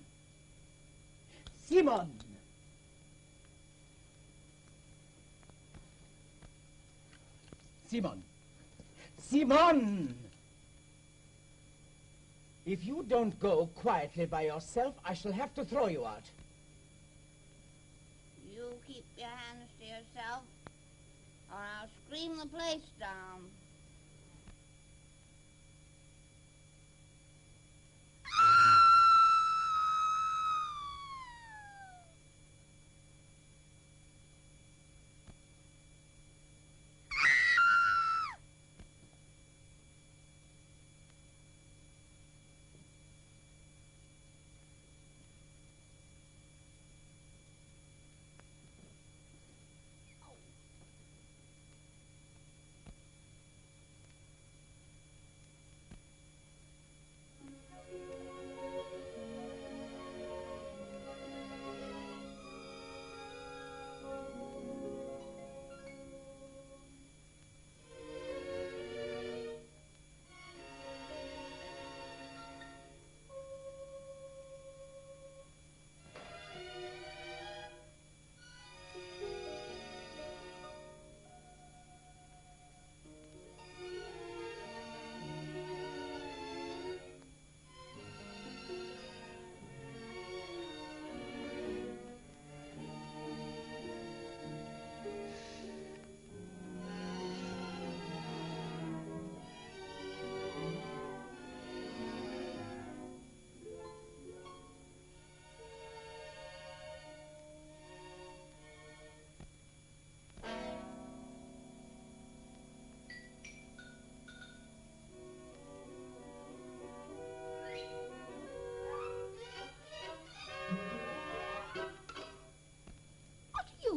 [SPEAKER 12] Simone. Simone. Simone! If you don't go quietly by yourself, I shall have to throw you out.
[SPEAKER 5] You keep your hands to yourself, or I'll scream the place down.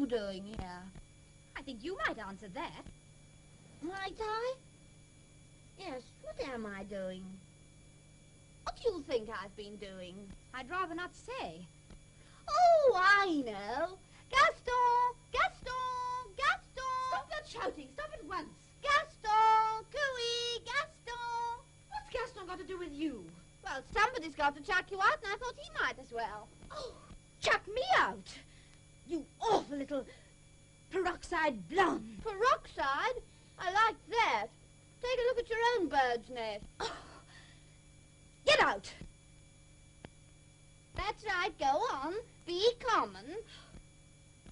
[SPEAKER 5] Doing here?
[SPEAKER 7] I think you might answer that.
[SPEAKER 5] Might I? Yes, what am I doing? What do you think I've been doing?
[SPEAKER 7] I'd rather not say.
[SPEAKER 5] Oh, I know. Gaston! Gaston! Gaston!
[SPEAKER 7] Stop that shouting! Stop at once!
[SPEAKER 5] Gaston! Cooey! Gaston!
[SPEAKER 7] What's Gaston got to do with you?
[SPEAKER 5] Well, somebody's got to chuck you out, and I thought he might as well.
[SPEAKER 7] Oh, chuck me out! You awful little peroxide blonde.
[SPEAKER 5] Peroxide? I like that. Take a look at your own bird's nest.
[SPEAKER 7] Oh. Get out!
[SPEAKER 5] That's right, go on. Be common.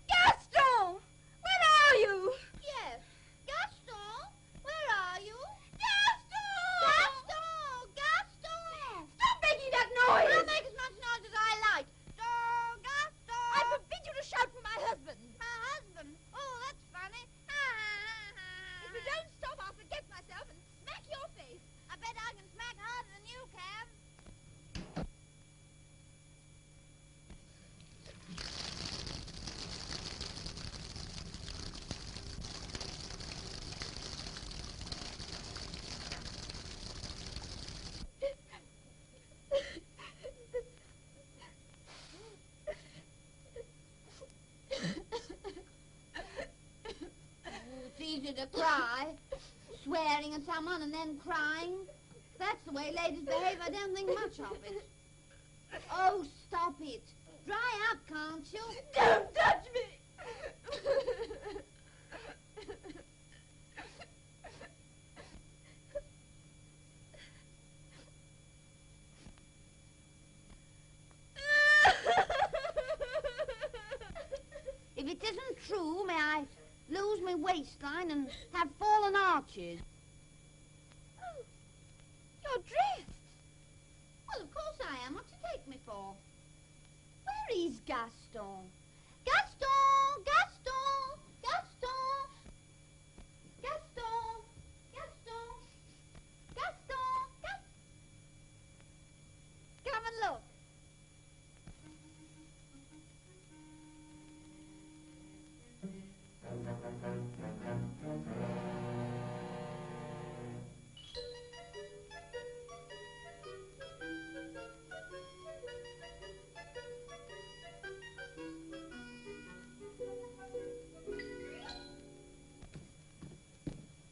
[SPEAKER 7] Gaston! Where are you?
[SPEAKER 5] Yes. Gaston? Where are you?
[SPEAKER 7] Gaston!
[SPEAKER 5] Gaston! Gaston!
[SPEAKER 7] Stop making that noise!
[SPEAKER 5] I'll make as much noise as I like. Gaston! Gaston!
[SPEAKER 7] I forbid you to shout for my husband.
[SPEAKER 5] My husband? Oh, that's funny.
[SPEAKER 7] If you don't stop, I'll forget myself and smack your face.
[SPEAKER 5] I bet I can smack harder than you can. to cry. Swearing at someone and then crying. That's the way ladies behave. I don't think much of it. Oh, stop it. Dry up, can't you?
[SPEAKER 6] Don't touch me!
[SPEAKER 5] If it isn't true, may I lose my waistline and have fallen arches?
[SPEAKER 6] Oh, you're dressed.
[SPEAKER 5] Well, of course I am. What do you take me for? Where is Gaston? Gaston! Gaston! Gaston! Gaston! Gaston! Gaston! Come and look.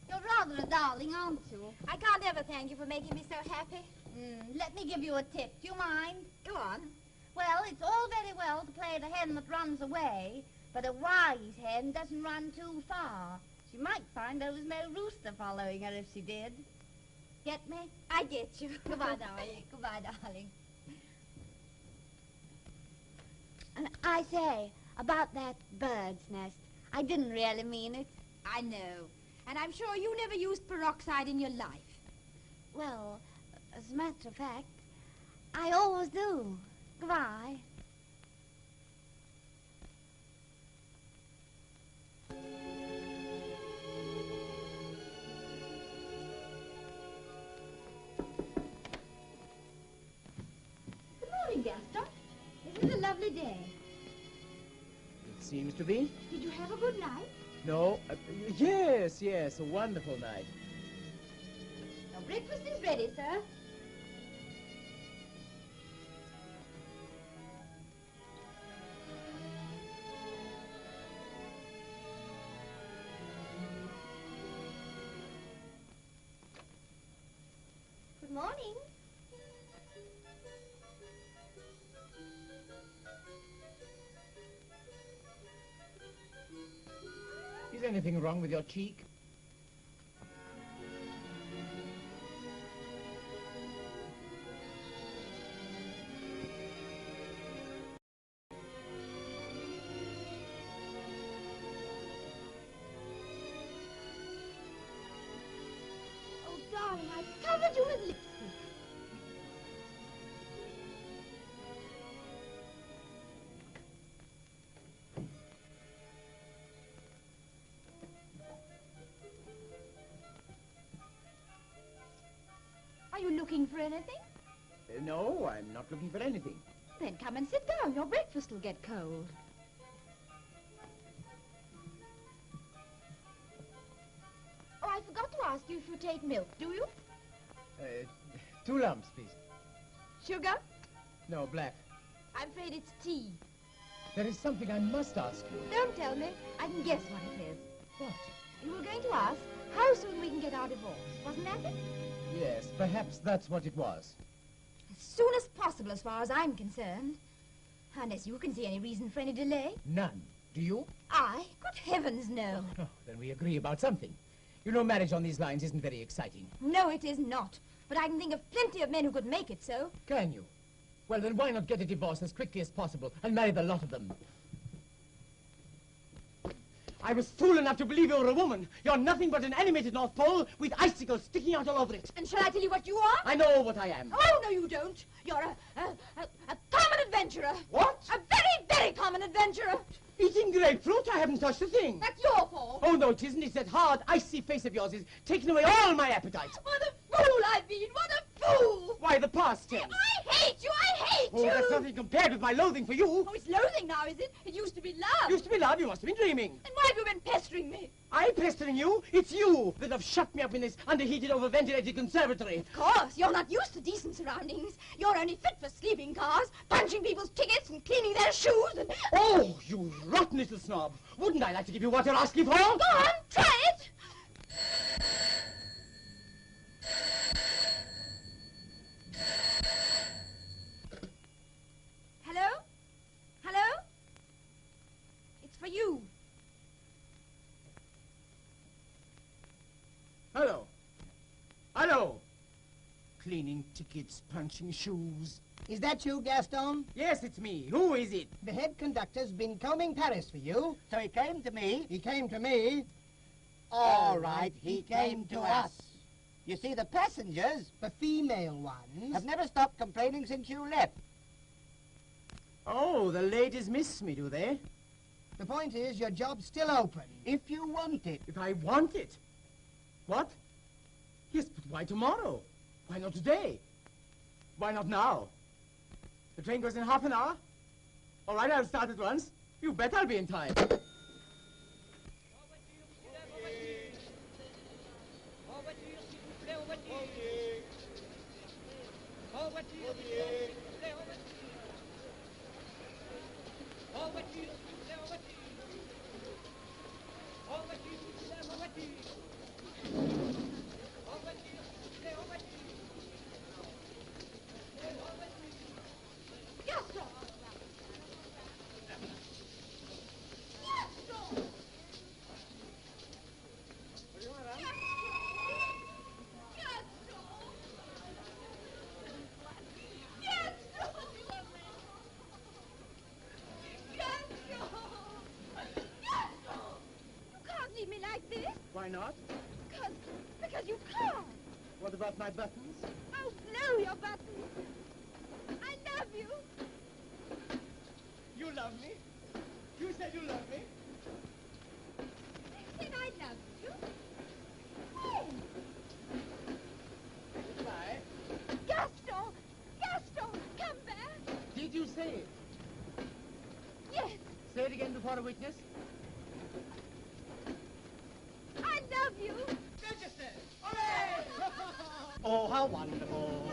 [SPEAKER 5] You're rather a darling, aren't you?
[SPEAKER 7] I can't ever thank you for making me so happy.
[SPEAKER 5] Let me give you a tip. Do you mind?
[SPEAKER 7] Go on.
[SPEAKER 5] Well, it's all very well to play the hen that runs away, but a wise hen doesn't run too far. She might find there was no rooster following her if she did. Get me?
[SPEAKER 7] I get you.
[SPEAKER 5] Goodbye, darling. Goodbye, darling. And I say, about that bird's nest, I didn't really mean it.
[SPEAKER 7] I know. And I'm sure you never used peroxide in your life.
[SPEAKER 5] Well, as a matter of fact, I always do. Goodbye.
[SPEAKER 7] Good morning, Gaston. Isn't it a lovely day?
[SPEAKER 4] It seems to be.
[SPEAKER 7] Did you have a good night?
[SPEAKER 4] No. Yes, a wonderful night.
[SPEAKER 7] Your breakfast is ready, sir.
[SPEAKER 6] Good morning.
[SPEAKER 4] Is anything wrong with your cheek?
[SPEAKER 6] Oh, darling, I've covered you with lipstick. Are you looking for anything?
[SPEAKER 4] No, I'm not looking for anything.
[SPEAKER 7] Then come and sit down. Your breakfast will get cold.
[SPEAKER 6] Oh, I forgot to ask you if you take milk, do you?
[SPEAKER 4] 2 lumps, please.
[SPEAKER 7] Sugar?
[SPEAKER 4] No, black.
[SPEAKER 7] I'm afraid it's tea.
[SPEAKER 4] There is something I must ask you.
[SPEAKER 7] Don't tell me. I can guess what it is.
[SPEAKER 4] What?
[SPEAKER 7] You were going to ask how soon we can get our divorce. Wasn't that it?
[SPEAKER 4] Yes, perhaps that's what it was.
[SPEAKER 7] As soon as possible, as far as I'm concerned. Unless you can see any reason for any delay.
[SPEAKER 4] None. Do you?
[SPEAKER 7] I? Good heavens, no.
[SPEAKER 4] Oh, then we agree about something. You know, marriage on these lines isn't very exciting.
[SPEAKER 7] No, it is not. But I can think of plenty of men who could make it so.
[SPEAKER 4] Can you? Well, then why not get a divorce as quickly as possible and marry the lot of them? I was fool enough to believe you were a woman. You're nothing but an animated North Pole with icicles sticking out all over it.
[SPEAKER 7] And shall I tell you what you are?
[SPEAKER 4] I know what I am.
[SPEAKER 7] Oh, no, you don't. You're a common adventurer.
[SPEAKER 4] What?
[SPEAKER 7] A very, very common adventurer.
[SPEAKER 4] Eating grapefruit? I haven't touched a thing.
[SPEAKER 7] That's your fault.
[SPEAKER 4] Oh, no, it isn't. It's that hard, icy face of yours is taking away all my appetite.
[SPEAKER 7] What a fool I've been. What a fool.
[SPEAKER 4] Why, the past tense.
[SPEAKER 7] I hate you. I hate
[SPEAKER 4] Oh,
[SPEAKER 7] you.
[SPEAKER 4] that's nothing compared with my loathing for you.
[SPEAKER 7] Oh, it's loathing now, is it? It used to be love.
[SPEAKER 4] Used to be love. You must have been dreaming.
[SPEAKER 7] Then why have you been pestering me?
[SPEAKER 4] I'm pestering you. It's you that have shut me up in this underheated, overventilated conservatory.
[SPEAKER 7] Of course, you're not used to decent surroundings. You're only fit for sleeping cars, punching people's tickets and cleaning their shoes and...
[SPEAKER 4] Oh, you rotten little snob. Wouldn't I like to give you what you're asking for?
[SPEAKER 7] Go on, try it.
[SPEAKER 15] tickets, punching shoes.
[SPEAKER 16] Is that you, Gaston?
[SPEAKER 15] Yes, it's me. Who is it?
[SPEAKER 16] The head conductor's been combing Paris for you, so he came to me. He came to me.
[SPEAKER 12] All right, he came to us. You see, the passengers,
[SPEAKER 16] The female ones.
[SPEAKER 12] have never stopped complaining since you left.
[SPEAKER 15] Oh, the ladies miss me, do they?
[SPEAKER 16] The point is, your job's still open.
[SPEAKER 12] If you want it.
[SPEAKER 15] If I want it. What? Yes, but why tomorrow? Why not today? Why not now? The train goes in half an hour. All right, I'll start at once. You bet I'll be in time. Why not?
[SPEAKER 7] Because you can't.
[SPEAKER 15] What about my buttons?
[SPEAKER 7] Oh, blow your buttons. I love you.
[SPEAKER 15] You love me? You said you love me?
[SPEAKER 7] I said I love you. When?
[SPEAKER 15] Goodbye.
[SPEAKER 7] Gaston! Gaston, come back.
[SPEAKER 15] Did you say it?
[SPEAKER 7] Yes,
[SPEAKER 15] Say it again before a witness.
[SPEAKER 7] I love you.
[SPEAKER 15] Register! Hooray! Oh, how wonderful.